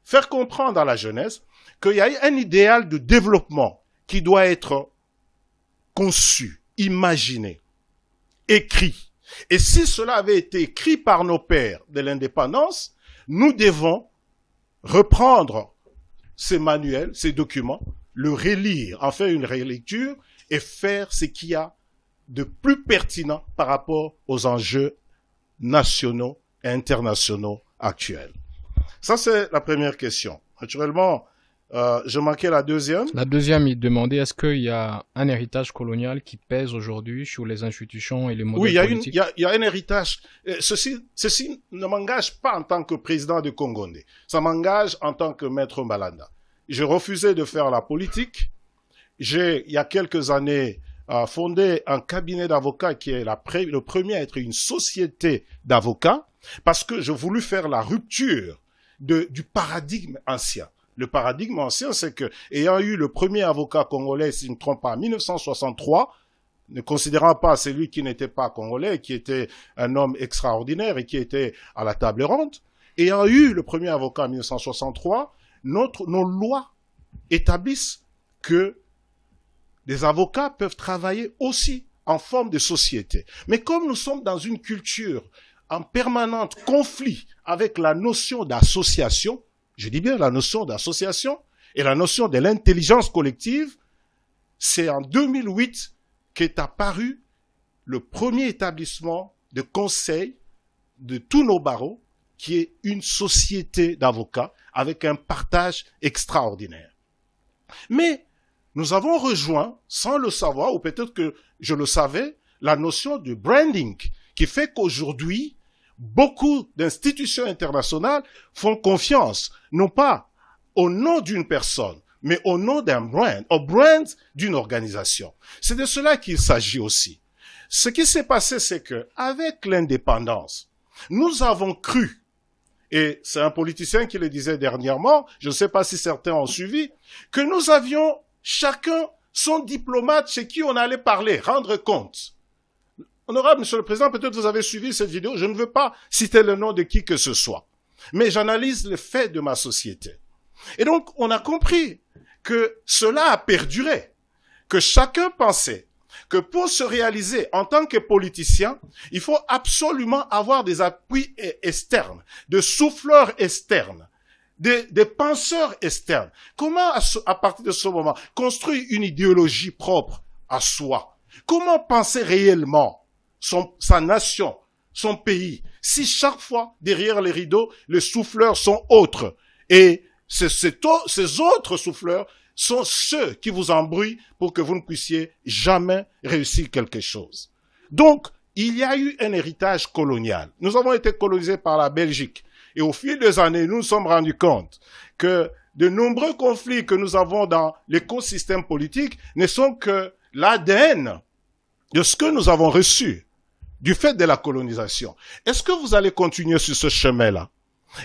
Faire comprendre à la jeunesse qu'il y a un idéal de développement qui doit être conçu, imaginé, écrit. Et si cela avait été écrit par nos pères de l'indépendance, nous devons reprendre ces manuels, ces documents, le relire, en faire une relecture et faire ce qu'il y a de plus pertinent par rapport aux enjeux nationaux et internationaux actuels. Ça, c'est la première question. Naturellement, je manquais la deuxième. La deuxième, il demandait est-ce qu'il y a un héritage colonial qui pèse aujourd'hui sur les institutions et les modèles politiques? Oui, il y a un héritage. Ceci ne m'engage pas en tant que président de Congondé. Ça m'engage en tant que maître Mbalanda. J'ai refusé de faire la politique. J'ai, il y a quelques années, fondé un cabinet d'avocats qui est le premier à être une société d'avocats parce que je voulus faire la rupture du paradigme ancien. Le paradigme ancien, c'est que, ayant eu le premier avocat congolais, si je ne me trompe pas, en 1963, ne considérant pas celui qui n'était pas congolais, qui était un homme extraordinaire et qui était à la table ronde, ayant eu le premier avocat en 1963, nos lois établissent que les avocats peuvent travailler aussi en forme de société. Mais comme nous sommes dans une culture en permanente conflit avec la notion d'association, je dis bien la notion d'association et la notion de l'intelligence collective, c'est en 2008 qu'est apparu le premier établissement de conseil de tous nos barreaux, qui est une société d'avocats avec un partage extraordinaire. Mais nous avons rejoint, sans le savoir, ou peut-être que je le savais, la notion de branding, qui fait qu'aujourd'hui, beaucoup d'institutions internationales font confiance, non pas au nom d'une personne, mais au nom d'un brand, au brand d'une organisation. C'est de cela qu'il s'agit aussi. Ce qui s'est passé, c'est que, avec l'indépendance, nous avons cru, et c'est un politicien qui le disait dernièrement, je ne sais pas si certains ont suivi, que nous avions chacun son diplomate chez qui on allait parler, rendre compte. Honorable Monsieur le Président, peut-être vous avez suivi cette vidéo, je ne veux pas citer le nom de qui que ce soit, mais j'analyse les faits de ma société. Et donc, on a compris que cela a perduré, que chacun pensait que pour se réaliser en tant que politicien, il faut absolument avoir des appuis externes, des souffleurs externes, des penseurs externes. Comment, à partir de ce moment, construire une idéologie propre à soi? Comment penser réellement sa nation, son pays, si chaque fois, derrière les rideaux, les souffleurs sont autres et Ces autres souffleurs sont ceux qui vous embrouillent pour que vous ne puissiez jamais réussir quelque chose. Donc, il y a eu un héritage colonial. Nous avons été colonisés par la Belgique. Et au fil des années, nous nous sommes rendus compte que de nombreux conflits que nous avons dans l'écosystème politique ne sont que l'ADN de ce que nous avons reçu du fait de la colonisation. Est-ce que vous allez continuer sur ce chemin-là?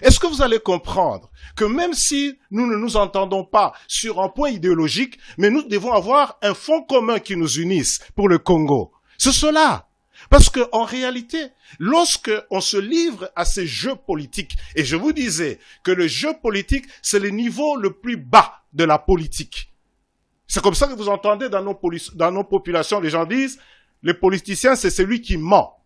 Est-ce que vous allez comprendre que même si nous ne nous entendons pas sur un point idéologique, mais nous devons avoir un fond commun qui nous unisse pour le Congo? C'est cela. Parce que en réalité, lorsque on se livre à ces jeux politiques, et je vous disais que le jeu politique, c'est le niveau le plus bas de la politique. C'est comme ça que vous entendez dans nos populations, les gens disent, le politicien, c'est celui qui ment.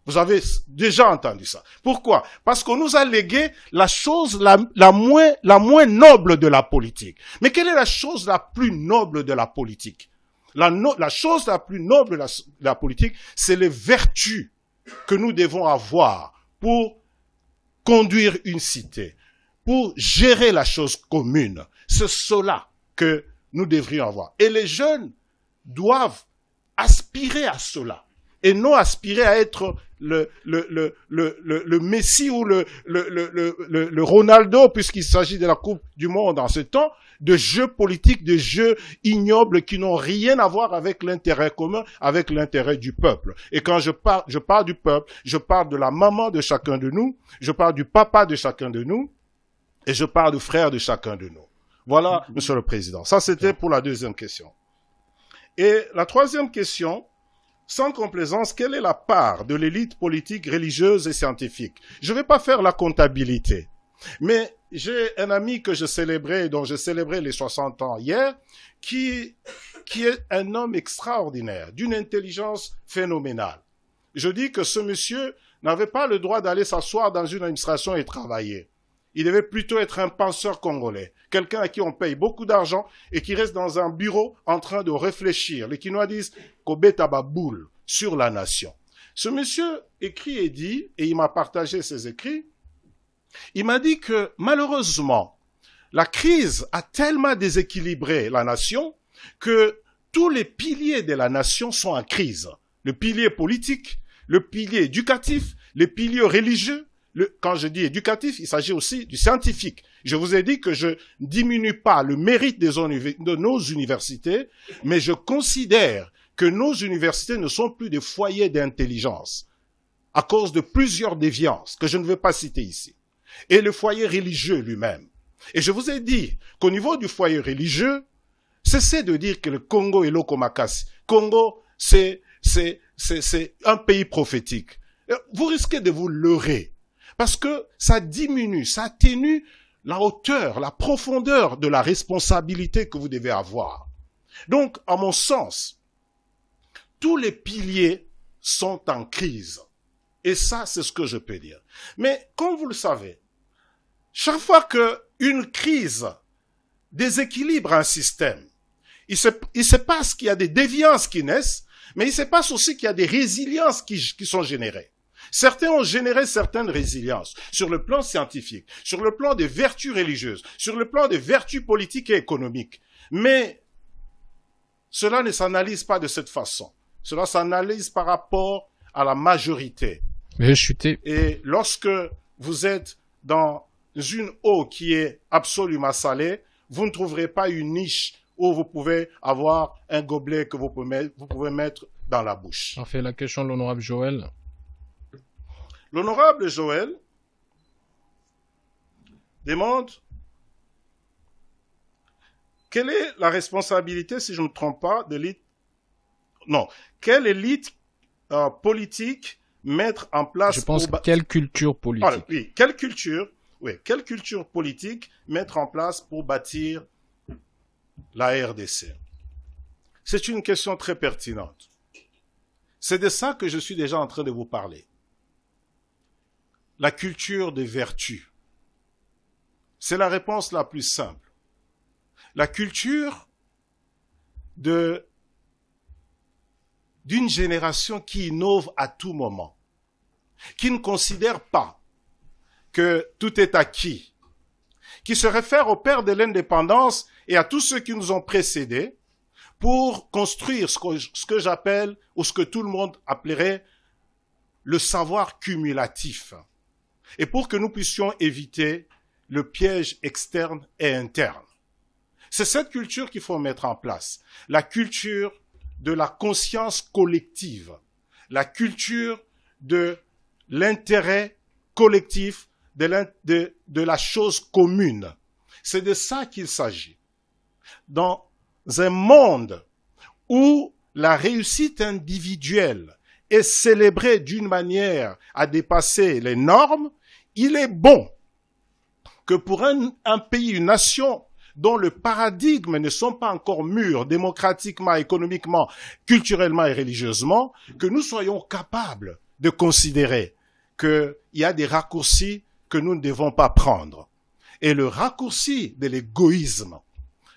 Vous avez déjà entendu ça. Pourquoi? Parce qu'on nous a légué la chose la moins noble de la politique. Mais quelle est la chose la plus noble de la politique? La chose la plus noble de la politique, c'est les vertus que nous devons avoir pour conduire une cité, pour gérer la chose commune. C'est cela que nous devrions avoir. Et les jeunes doivent aspirer à cela et non aspirer à être le Messi ou le Ronaldo, puisqu'il s'agit de la Coupe du Monde en ce temps, de jeux politiques, de jeux ignobles qui n'ont rien à voir avec l'intérêt commun, avec l'intérêt du peuple. Et quand je parle du peuple, je parle de la maman de chacun de nous, je parle du papa de chacun de nous, et je parle du frère de chacun de nous. Voilà, Monsieur le Président. Ça, c'était pour la deuxième question. Et la troisième question, sans complaisance, quelle est la part de l'élite politique, religieuse et scientifique? Je ne vais pas faire la comptabilité, mais j'ai un ami que je célébrais, dont je célébrais les 60 ans hier, qui est un homme extraordinaire, d'une intelligence phénoménale. Je dis que ce monsieur n'avait pas le droit d'aller s'asseoir dans une administration et travailler. Il devait plutôt être un penseur congolais, quelqu'un à qui on paye beaucoup d'argent et qui reste dans un bureau en train de réfléchir. Les Quinois disent « Kobeta boule » sur la nation. Ce monsieur écrit et dit, et il m'a partagé ses écrits, il m'a dit que malheureusement, la crise a tellement déséquilibré la nation que tous les piliers de la nation sont en crise. Le pilier politique, le pilier éducatif, les piliers religieux. Quand je dis éducatif, il s'agit aussi du scientifique. Je vous ai dit que je ne diminue pas le mérite de nos universités, mais je considère que nos universités ne sont plus des foyers d'intelligence à cause de plusieurs déviances que je ne vais pas citer ici. Et le foyer religieux lui-même. Et je vous ai dit qu'au niveau du foyer religieux, cessez de dire que le Congo est l'Okomakasi. Congo, c'est un pays prophétique. Vous risquez de vous leurrer. Parce que ça diminue, ça atténue la hauteur, la profondeur de la responsabilité que vous devez avoir. Donc, à mon sens, tous les piliers sont en crise. Et ça, c'est ce que je peux dire. Mais, comme vous le savez, chaque fois qu'une crise déséquilibre un système, il se passe qu'il y a des déviances qui naissent, mais il se passe aussi qu'il y a des résiliences qui sont générées. Certains ont généré certaines résiliences sur le plan scientifique, sur le plan des vertus religieuses, sur le plan des vertus politiques et économiques. Mais cela ne s'analyse pas de cette façon. Cela s'analyse par rapport à la majorité. Et lorsque vous êtes dans une eau qui est absolument salée, vous ne trouverez pas une niche où vous pouvez avoir un gobelet que vous pouvez mettre dans la bouche. On fait la question de l'honorable Joël. L'honorable Joël demande quelle est la responsabilité, si je ne me trompe pas, de l'élite. Non, quelle élite politique mettre en place. Je pense quelle culture politique. Oui, quelle culture politique mettre en place pour bâtir la RDC. C'est une question très pertinente. C'est de ça que je suis déjà en train de vous parler. La culture des vertus. C'est la réponse la plus simple. La culture d'une génération qui innove à tout moment, qui ne considère pas que tout est acquis, qui se réfère au père de l'indépendance et à tous ceux qui nous ont précédés pour construire ce que j'appelle, ou ce que tout le monde appellerait, le savoir cumulatif. Et pour que nous puissions éviter le piège externe et interne. C'est cette culture qu'il faut mettre en place. La culture de la conscience collective. La culture de l'intérêt collectif, de la chose commune. C'est de ça qu'il s'agit. Dans un monde où la réussite individuelle est célébrée d'une manière à dépasser les normes, il est bon que pour un pays, une nation dont le paradigme ne sont pas encore mûrs démocratiquement, économiquement, culturellement et religieusement, que nous soyons capables de considérer qu'il y a des raccourcis que nous ne devons pas prendre. Et le raccourci de l'égoïsme,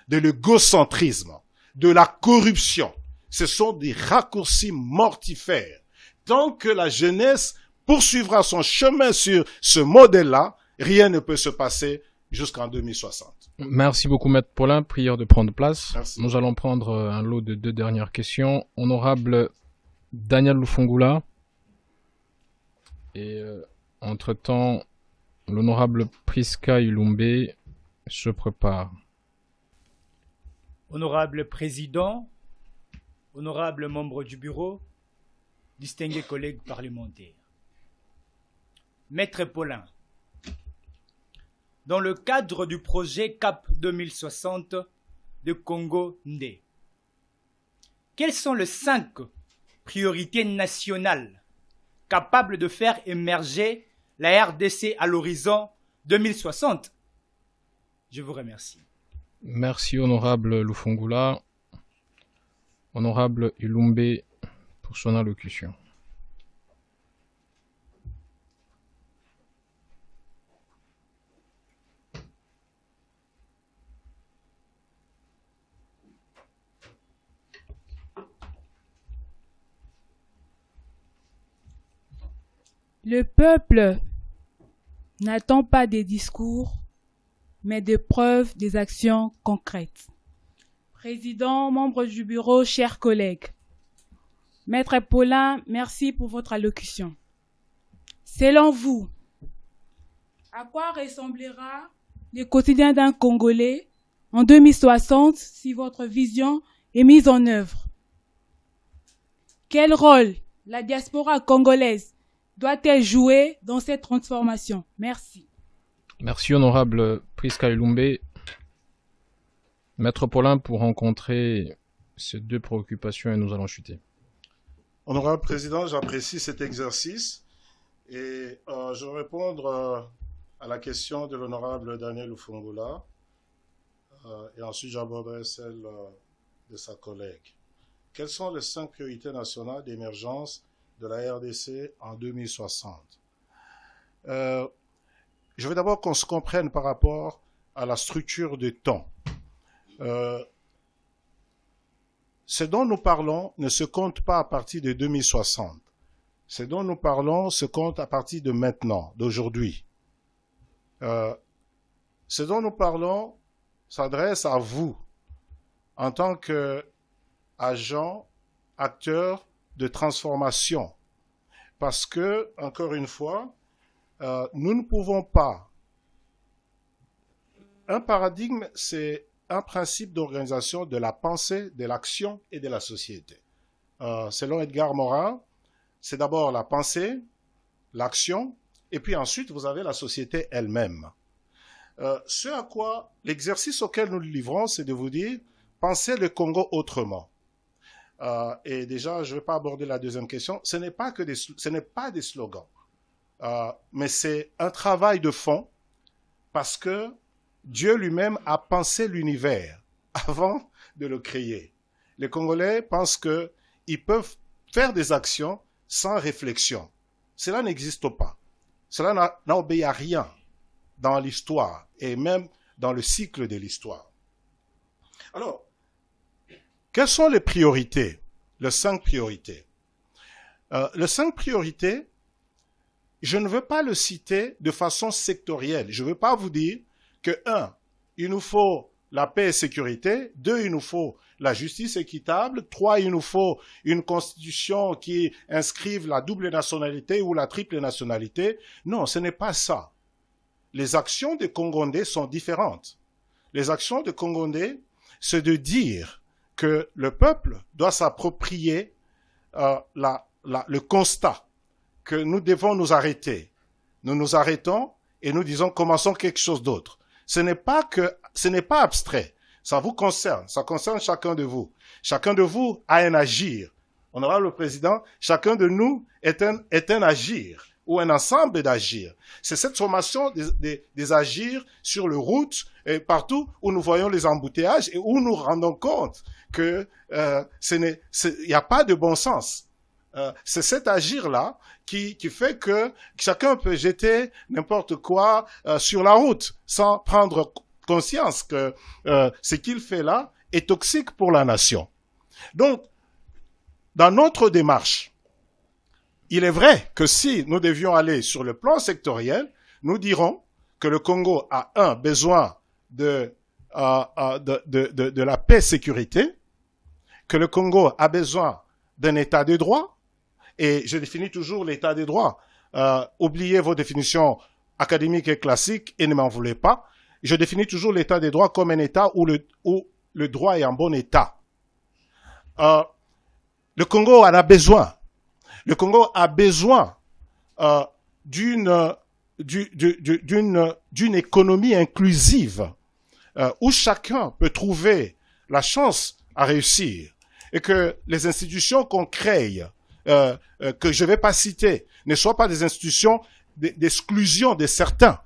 de l'égocentrisme, de la corruption, ce sont des raccourcis mortifères. Tant que la jeunesse poursuivra son chemin sur ce modèle-là, rien ne peut se passer jusqu'en 2060. Merci beaucoup, Maître Paulin. Prière de prendre place. Merci. Nous allons prendre un lot de 2 dernières questions. Honorable Daniel Lufungula. Et entre-temps, l'honorable Priska Ilumbe se prépare. Honorable Président, honorables membres du bureau, distingués collègues parlementaires. Maître Paulin, dans le cadre du projet CAP 2060 de Congo-Ndé, quelles sont les 5 priorités nationales capables de faire émerger la RDC à l'horizon 2060? Je vous remercie. Merci, honorable Lufungula. Honorable Ilumbe, pour son allocution. Le peuple n'attend pas des discours, mais des preuves, des actions concrètes. Président, membres du bureau, chers collègues, Maître Paulin, merci pour votre allocution. Selon vous, à quoi ressemblera le quotidien d'un Congolais en 2060 si votre vision est mise en œuvre? Quel rôle la diaspora congolaise doit-elle jouer dans cette transformation? Merci. Merci, honorable Priska Ilumbe. Maître Paulin, pour rencontrer ces 2 préoccupations, et nous allons chuter. Honorable Président, j'apprécie cet exercice et je vais répondre à la question de l'honorable Daniel Lufungula et ensuite j'aborderai celle de sa collègue. Quelles sont les 5 priorités nationales d'émergence de la RDC en 2060? Je veux d'abord qu'on se comprenne par rapport à la structure de temps. Ce dont nous parlons ne se compte pas à partir de 2060. Ce dont nous parlons se compte à partir de maintenant, d'aujourd'hui. Ce dont nous parlons s'adresse à vous, en tant qu'agents, acteurs de transformation. Parce que, encore une fois, nous ne pouvons pas. Un paradigme, c'est un principe d'organisation de la pensée, de l'action et de la société. Selon Edgar Morin, c'est d'abord la pensée, l'action, et puis ensuite vous avez la société elle-même. Ce à quoi l'exercice auquel nous le livrons, c'est de vous dire, pensez le Congo autrement. Et déjà, je ne vais pas aborder la deuxième question. Ce n'est pas des slogans, mais c'est un travail de fond parce que Dieu lui-même a pensé l'univers avant de le créer. Les Congolais pensent qu'ils peuvent faire des actions sans réflexion. Cela n'existe pas. Cela n'a obéi à rien dans l'histoire et même dans le cycle de l'histoire. Alors, quelles sont les priorités? Les 5 priorités. Les 5 priorités, je ne veux pas le citer de façon sectorielle. Je ne veux pas vous dire que 1, il nous faut la paix et sécurité, 2, il nous faut la justice équitable, 3, il nous faut une constitution qui inscrive la double nationalité ou la triple nationalité. Non, ce n'est pas ça. Les actions des Congolais sont différentes. Les actions des Congolais, c'est de dire que le peuple doit s'approprier le constat que nous devons nous arrêter. Nous nous arrêtons et nous disons commençons quelque chose d'autre. Ce n'est pas abstrait. Ça vous concerne. Ça concerne chacun de vous. Chacun de vous a un agir. Honorable le Président, chacun de nous est un agir ou un ensemble d'agir. C'est cette formation des agirs sur les routes et partout où nous voyons les embouteillages et où nous rendons compte que il n'y a pas de bon sens. C'est cet agir-là qui fait que chacun peut jeter n'importe quoi sur la route sans prendre conscience que ce qu'il fait là est toxique pour la nation. Donc, dans notre démarche, il est vrai que si nous devions aller sur le plan sectoriel, nous dirons que le Congo a besoin de la paix et sécurité, que le Congo a besoin d'un état de droit, et je définis toujours l'état de droit. Oubliez vos définitions académiques et classiques et ne m'en voulez pas. Je définis toujours l'état de droit comme un état où le droit est en bon état. Le Congo en a besoin. Le Congo a besoin d'une économie inclusive où chacun peut trouver la chance à réussir et que les institutions qu'on crée, que je ne vais pas citer, ne soient pas des institutions d'exclusion de certains.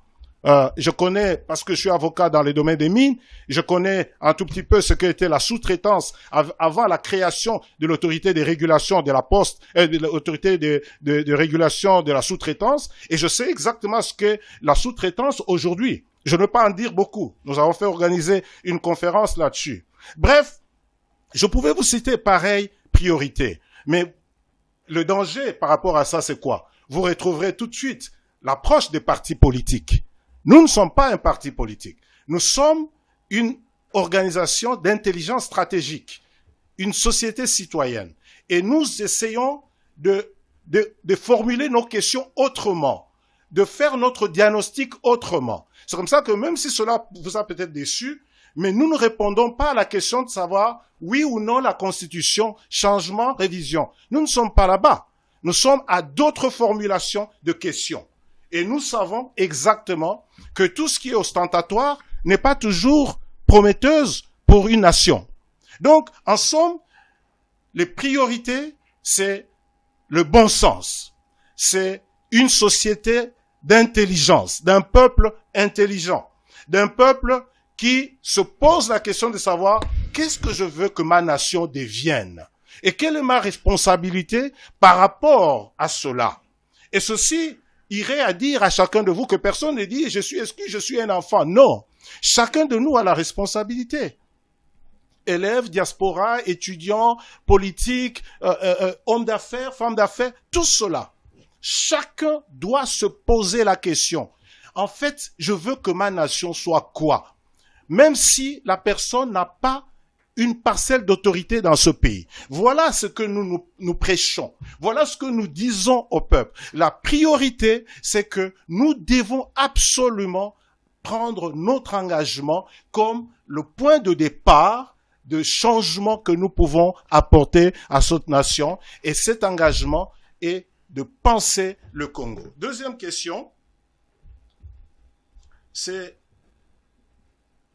Je connais, parce que je suis avocat dans le domaine des mines, je connais un tout petit peu ce qu'était la sous-traitance avant la création de l'autorité de régulation de la poste, de l'autorité de régulation de la sous-traitance, et je sais exactement ce qu'est la sous-traitance aujourd'hui. Je ne veux pas en dire beaucoup. Nous avons fait organiser une conférence là-dessus. Bref, je pouvais vous citer pareille priorité, mais le danger par rapport à ça, c'est quoi? Vous retrouverez tout de suite l'approche des partis politiques. Nous ne sommes pas un parti politique. Nous sommes une organisation d'intelligence stratégique, une société citoyenne. Et nous essayons de formuler nos questions autrement, de faire notre diagnostic autrement. C'est comme ça que même si cela vous a peut-être déçu, mais nous ne répondons pas à la question de savoir oui ou non la Constitution, changement, révision. Nous ne sommes pas là-bas. Nous sommes à d'autres formulations de questions. Et nous savons exactement que tout ce qui est ostentatoire n'est pas toujours prometteuse pour une nation. Donc, en somme, les priorités, c'est le bon sens. C'est une société d'intelligence, d'un peuple intelligent, d'un peuple qui se pose la question de savoir qu'est-ce que je veux que ma nation devienne et quelle est ma responsabilité par rapport à cela. Et ceci irait à dire à chacun de vous que personne ne dit je suis exclu, je suis un enfant. Non, chacun de nous a la responsabilité. Élèves, diaspora, étudiants, politiques, hommes d'affaires, femmes d'affaires, tout cela. Chacun doit se poser la question. En fait, je veux que ma nation soit quoi? Même si la personne n'a pas une parcelle d'autorité dans ce pays. Voilà ce que nous prêchons. Voilà ce que nous disons au peuple. La priorité, c'est que nous devons absolument prendre notre engagement comme le point de départ de changement que nous pouvons apporter à cette nation. Et cet engagement est de penser le Congo. Deuxième question, c'est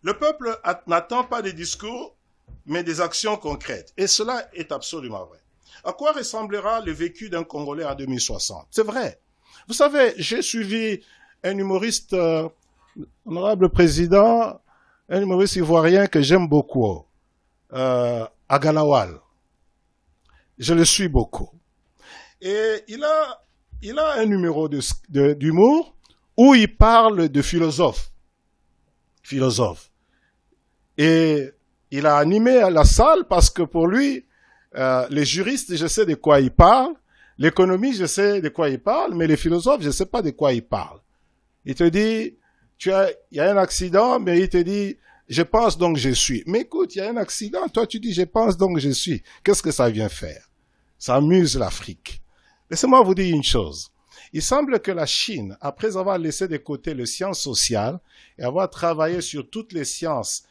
le peuple n'attend pas des discours, mais des actions concrètes. Et cela est absolument vrai. À quoi ressemblera le vécu d'un Congolais en 2060? C'est vrai. Vous savez, j'ai suivi un humoriste, honorable président, un humoriste ivoirien que j'aime beaucoup, Aganawal. Je le suis beaucoup. Et il a un numéro d'humour où il parle de philosophes. Et il a animé la salle parce que pour lui, les juristes, je sais de quoi ils parlent, l'économie, je sais de quoi ils parlent, mais les philosophes, je ne sais pas de quoi ils parlent. Il te dit, il y a un accident, mais il te dit, je pense donc je suis. Mais écoute, il y a un accident, toi tu dis, je pense donc je suis. Qu'est-ce que ça vient faire? Ça amuse l'Afrique. Laissez-moi vous dire une chose. Il semble que la Chine, après avoir laissé de côté les sciences sociales et avoir travaillé sur toutes les sciences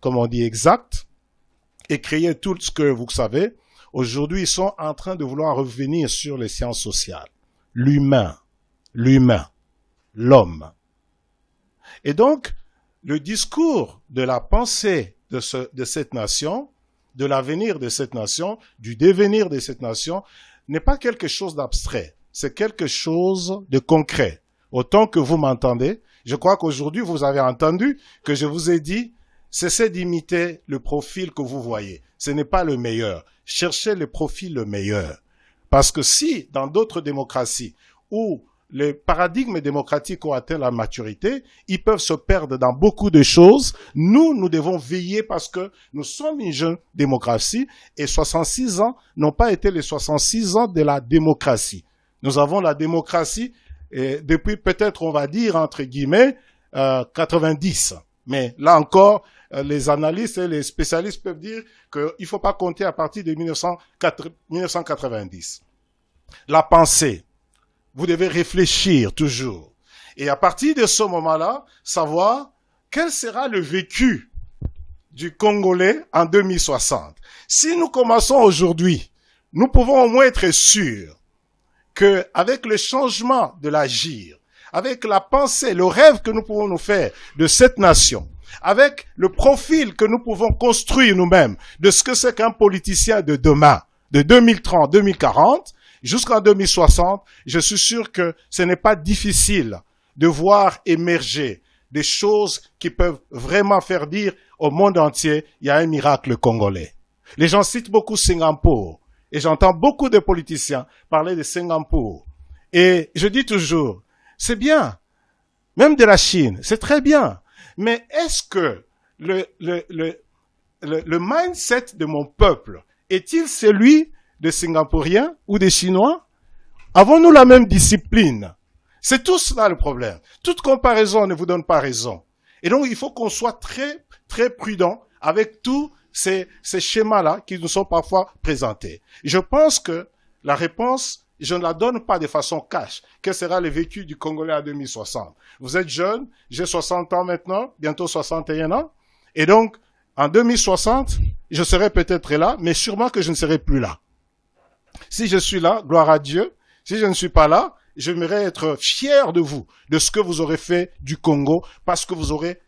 comme on dit, exactes, et créé tout ce que vous savez, aujourd'hui ils sont en train de vouloir revenir sur les sciences sociales. L'humain, l'homme. Et donc, le discours de la pensée de cette nation, de l'avenir de cette nation, du devenir de cette nation, n'est pas quelque chose d'abstrait, c'est quelque chose de concret. Autant que vous m'entendez, je crois qu'aujourd'hui vous avez entendu que je vous ai dit, cessez d'imiter le profil que vous voyez. Ce n'est pas le meilleur. Cherchez le profil le meilleur. Parce que si, dans d'autres démocraties, où les paradigmes démocratiques ont atteint la maturité, ils peuvent se perdre dans beaucoup de choses. Nous devons veiller parce que nous sommes une jeune démocratie et 66 ans n'ont pas été les 66 ans de la démocratie. Nous avons la démocratie depuis peut-être, on va dire, entre guillemets, 90. Mais là encore, les analystes et les spécialistes peuvent dire qu'il ne faut pas compter à partir de 1990. La pensée. Vous devez réfléchir toujours. Et à partir de ce moment-là, savoir quel sera le vécu du Congolais en 2060. Si nous commençons aujourd'hui, nous pouvons au moins être sûrs qu'avec le changement de l'agir, avec la pensée, le rêve que nous pouvons nous faire de cette nation, avec le profil que nous pouvons construire nous-mêmes de ce que c'est qu'un politicien de demain, de 2030, 2040, jusqu'en 2060, je suis sûr que ce n'est pas difficile de voir émerger des choses qui peuvent vraiment faire dire au monde entier, il y a un miracle congolais. Les gens citent beaucoup Singapour, et j'entends beaucoup de politiciens parler de Singapour. Et je dis toujours, c'est bien, même de la Chine, c'est très bien, mais est-ce que le mindset de mon peuple est-il celui des Singapouriens ou des Chinois? Avons-nous la même discipline? C'est tout cela le problème. Toute comparaison ne vous donne pas raison. Et donc, il faut qu'on soit très, très prudent avec tous ces schémas-là qui nous sont parfois présentés. Je pense que la réponse, je ne la donne pas de façon cash. Quel sera le vécu du Congolais en 2060? Vous êtes jeune, j'ai 60 ans maintenant, bientôt 61 ans. Et donc, en 2060, je serai peut-être là, mais sûrement que je ne serai plus là. Si je suis là, gloire à Dieu. Si je ne suis pas là, j'aimerais être fier de vous, de ce que vous aurez fait du Congo, parce que vous aurez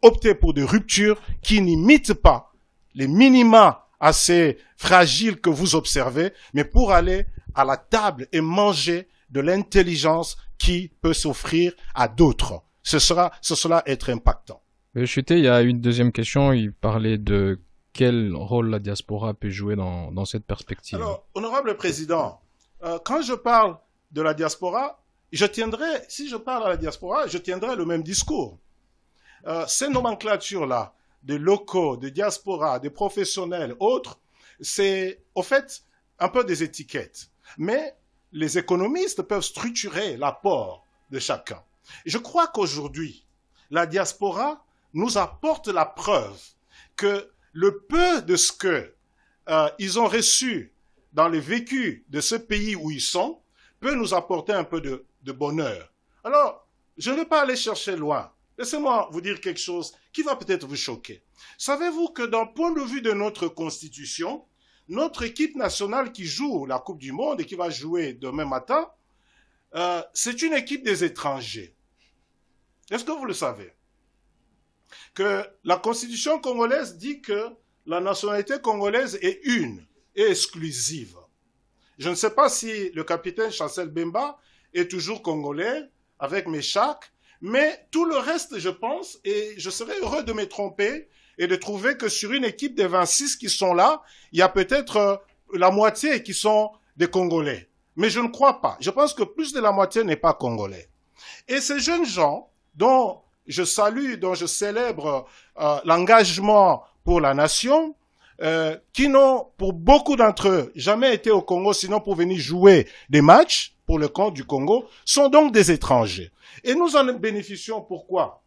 opté pour des ruptures qui n'imitent pas les minima assez fragiles que vous observez, mais pour aller à la table et manger de l'intelligence qui peut s'offrir à d'autres. Ce sera être impactant. Chuté, il y a une deuxième question. Il parlait de quel rôle la diaspora peut jouer dans cette perspective. Alors, honorable président, quand je parle de la diaspora, si je parle à la diaspora, je tiendrai le même discours. Ces nomenclatures-là, de locaux, de diaspora, de professionnels, autres, c'est au fait un peu des étiquettes. Mais les économistes peuvent structurer l'apport de chacun. Je crois qu'aujourd'hui, la diaspora nous apporte la preuve que le peu de ce que ils ont reçu dans le vécu de ce pays où ils sont peut nous apporter un peu de bonheur. Alors, je ne vais pas aller chercher loin. Laissez-moi vous dire quelque chose qui va peut-être vous choquer. Savez-vous que d'un point de vue de notre Constitution, notre équipe nationale qui joue la Coupe du Monde et qui va jouer demain matin, c'est une équipe des étrangers. Est-ce que vous le savez? Que la Constitution congolaise dit que la nationalité congolaise est une et exclusive. Je ne sais pas si le capitaine Chancel Bemba est toujours congolais avec Méchac, mais tout le reste, je pense, et je serais heureux de me tromper et de trouver que sur une équipe des 26 qui sont là, il y a peut-être la moitié qui sont des Congolais. Mais je ne crois pas. Je pense que plus de la moitié n'est pas congolais. Et ces jeunes gens dont je salue, dont je célèbre l'engagement pour la nation, qui n'ont, pour beaucoup d'entre eux, jamais été au Congo, sinon pour venir jouer des matchs pour le compte du Congo sont donc des étrangers. Et nous en bénéficions pourquoi,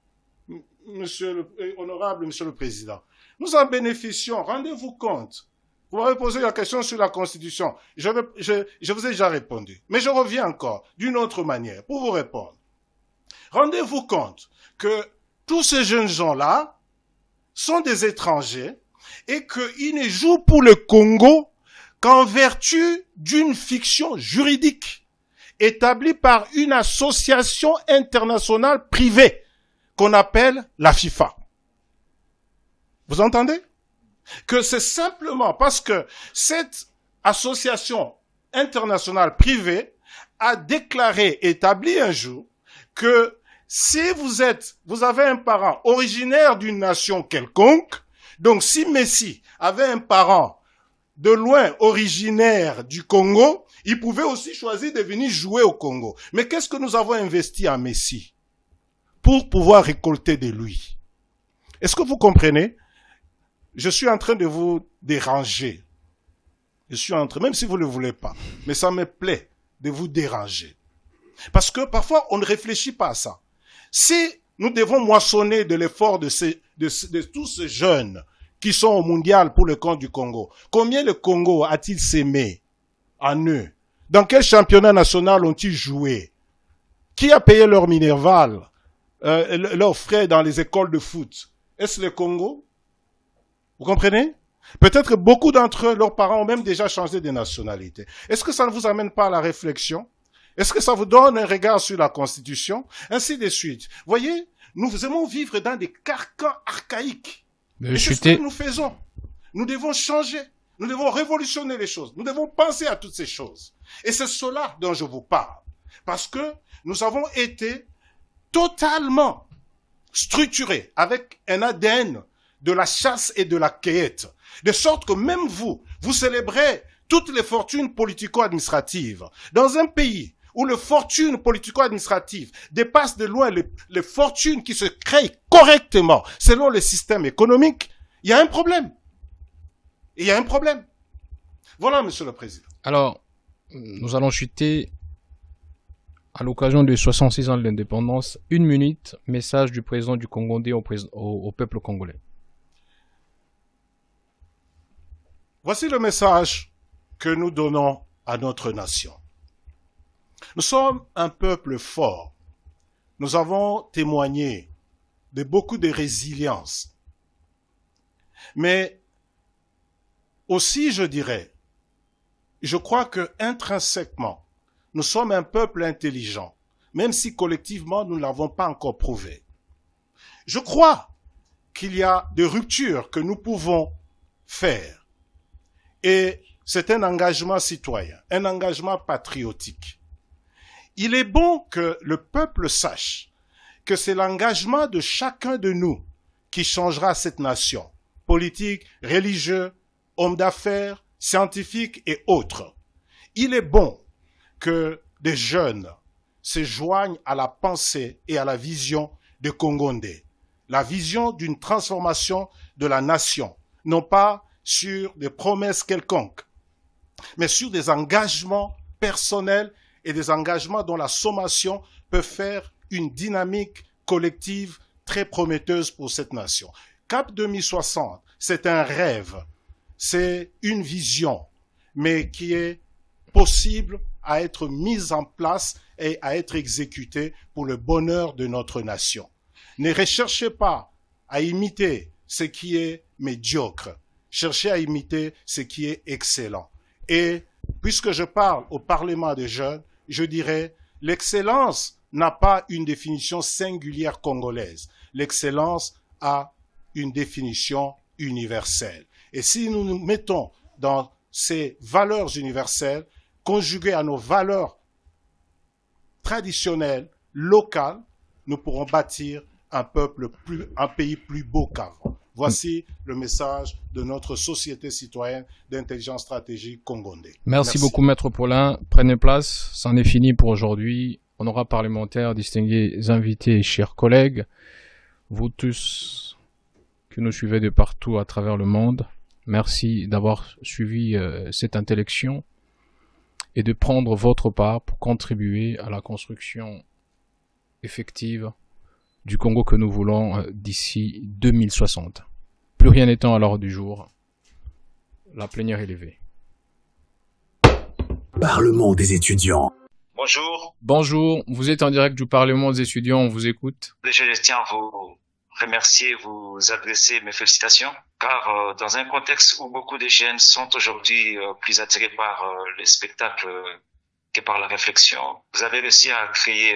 honorable Monsieur le Président? Nous en bénéficions, rendez-vous compte. Vous m'avez posé la question sur la Constitution. Je vous ai déjà répondu. Mais je reviens encore d'une autre manière pour vous répondre. Rendez-vous compte que tous ces jeunes gens-là sont des étrangers et qu'ils ne jouent pour le Congo qu'en vertu d'une fiction juridique établie par une association internationale privée qu'on appelle la FIFA. Vous entendez? Que c'est simplement parce que cette association internationale privée a déclaré, établi un jour, que si vous avez un parent originaire d'une nation quelconque, donc si Messi avait un parent de loin originaire du Congo, il pouvait aussi choisir de venir jouer au Congo. Mais qu'est-ce que nous avons investi en Messi pour pouvoir récolter de lui? Est-ce que vous comprenez? Je suis en train de vous déranger. Je suis en train, même si vous ne le voulez pas, mais ça me plaît de vous déranger. Parce que parfois, on ne réfléchit pas à ça. Si nous devons moissonner de l'effort de tous ces jeunes qui sont au mondial pour le compte du Congo, combien le Congo a-t-il s'aimé en eux? Dans quel championnat national ont-ils joué? Qui a payé leur minerval, leurs frais dans les écoles de foot? Est-ce le Congo? Vous comprenez? Peut-être beaucoup d'entre eux, leurs parents ont même déjà changé de nationalité. Est-ce que ça ne vous amène pas à la réflexion? Est-ce que ça vous donne un regard sur la Constitution? Ainsi de suite. Voyez, nous aimons vivre dans des carcans archaïques. Et c'est ce que nous faisons. Nous devons changer. Nous devons révolutionner les choses. Nous devons penser à toutes ces choses. Et c'est cela dont je vous parle. Parce que nous avons été totalement structurés avec un ADN de la chasse et de la cueillette. De sorte que même vous célébrez toutes les fortunes politico-administratives. Dans un pays où les fortunes politico-administratives dépassent de loin les fortunes qui se créent correctement selon le système économique, il y a un problème. Il y a un problème. Voilà, Monsieur le Président. Alors, nous allons chuter à l'occasion des 66 ans de l'indépendance. 1 minute, message du président du Congo au peuple congolais. Voici le message que nous donnons à notre nation. Nous sommes un peuple fort. Nous avons témoigné de beaucoup de résilience. Mais aussi, je dirais, je crois que intrinsèquement, nous sommes un peuple intelligent, même si collectivement, nous ne l'avons pas encore prouvé. Je crois qu'il y a des ruptures que nous pouvons faire. Et c'est un engagement citoyen, un engagement patriotique. Il est bon que le peuple sache que c'est l'engagement de chacun de nous qui changera cette nation, politique, religieux, hommes d'affaires, scientifiques et autres. Il est bon que des jeunes se joignent à la pensée et à la vision de Congo-Ndé, la vision d'une transformation de la nation, non pas sur des promesses quelconques, mais sur des engagements personnels et des engagements dont la sommation peut faire une dynamique collective très prometteuse pour cette nation. Cap 2060, c'est un rêve, c'est une vision, mais qui est possible à être mise en place et à être exécutée pour le bonheur de notre nation. Ne recherchez pas à imiter ce qui est médiocre. Cherchez à imiter ce qui est excellent. Et puisque je parle au Parlement des jeunes, je dirais, l'excellence n'a pas une définition singulière congolaise. L'excellence a une définition universelle. Et si nous nous mettons dans ces valeurs universelles, conjuguées à nos valeurs traditionnelles, locales, nous pourrons bâtir un pays plus beau qu'avant. Voici le message de notre société citoyenne d'intelligence stratégique congolais. Merci beaucoup, Maître Paulin. Prenez place. C'en est fini pour aujourd'hui. Honorables parlementaires, distingués invités et chers collègues, vous tous qui nous suivez de partout à travers le monde, merci d'avoir suivi cette intellection. et de prendre votre part pour contribuer à la construction effective du Congo que nous voulons d'ici 2060. Plus rien n'étant à l'ordre du jour, la plénière est levée. Parlement des étudiants. Bonjour. Bonjour, vous êtes en direct du Parlement des étudiants, on vous écoute. Déjà, je tiens à vous remercier, vous adresser mes félicitations, car dans un contexte où beaucoup de jeunes sont aujourd'hui plus attirés par le spectacle que par la réflexion, vous avez réussi à créer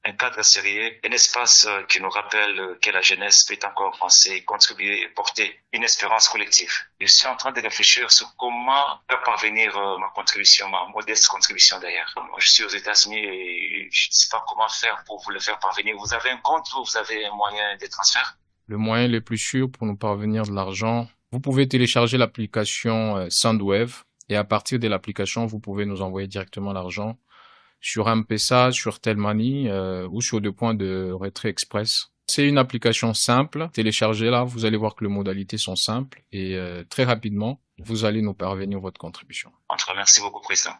un cadre sérieux, un espace qui nous rappelle que la jeunesse peut encore penser, contribuer et porter une espérance collective. Je suis en train de réfléchir sur comment faire parvenir ma contribution, ma modeste contribution d'ailleurs. Moi, je suis aux États-Unis et je ne sais pas comment faire pour vous le faire parvenir. Vous avez un compte ou vous avez un moyen de transfert? Le moyen le plus sûr pour nous parvenir de l'argent, vous pouvez télécharger l'application Soundwave et à partir de l'application, vous pouvez nous envoyer directement l'argent sur M-Pesa, sur Telmoney ou sur des points de retrait express. C'est une application simple. Téléchargez-la, vous allez voir que les modalités sont simples et très rapidement, vous allez nous parvenir votre contribution. En tout cas, merci beaucoup, Président.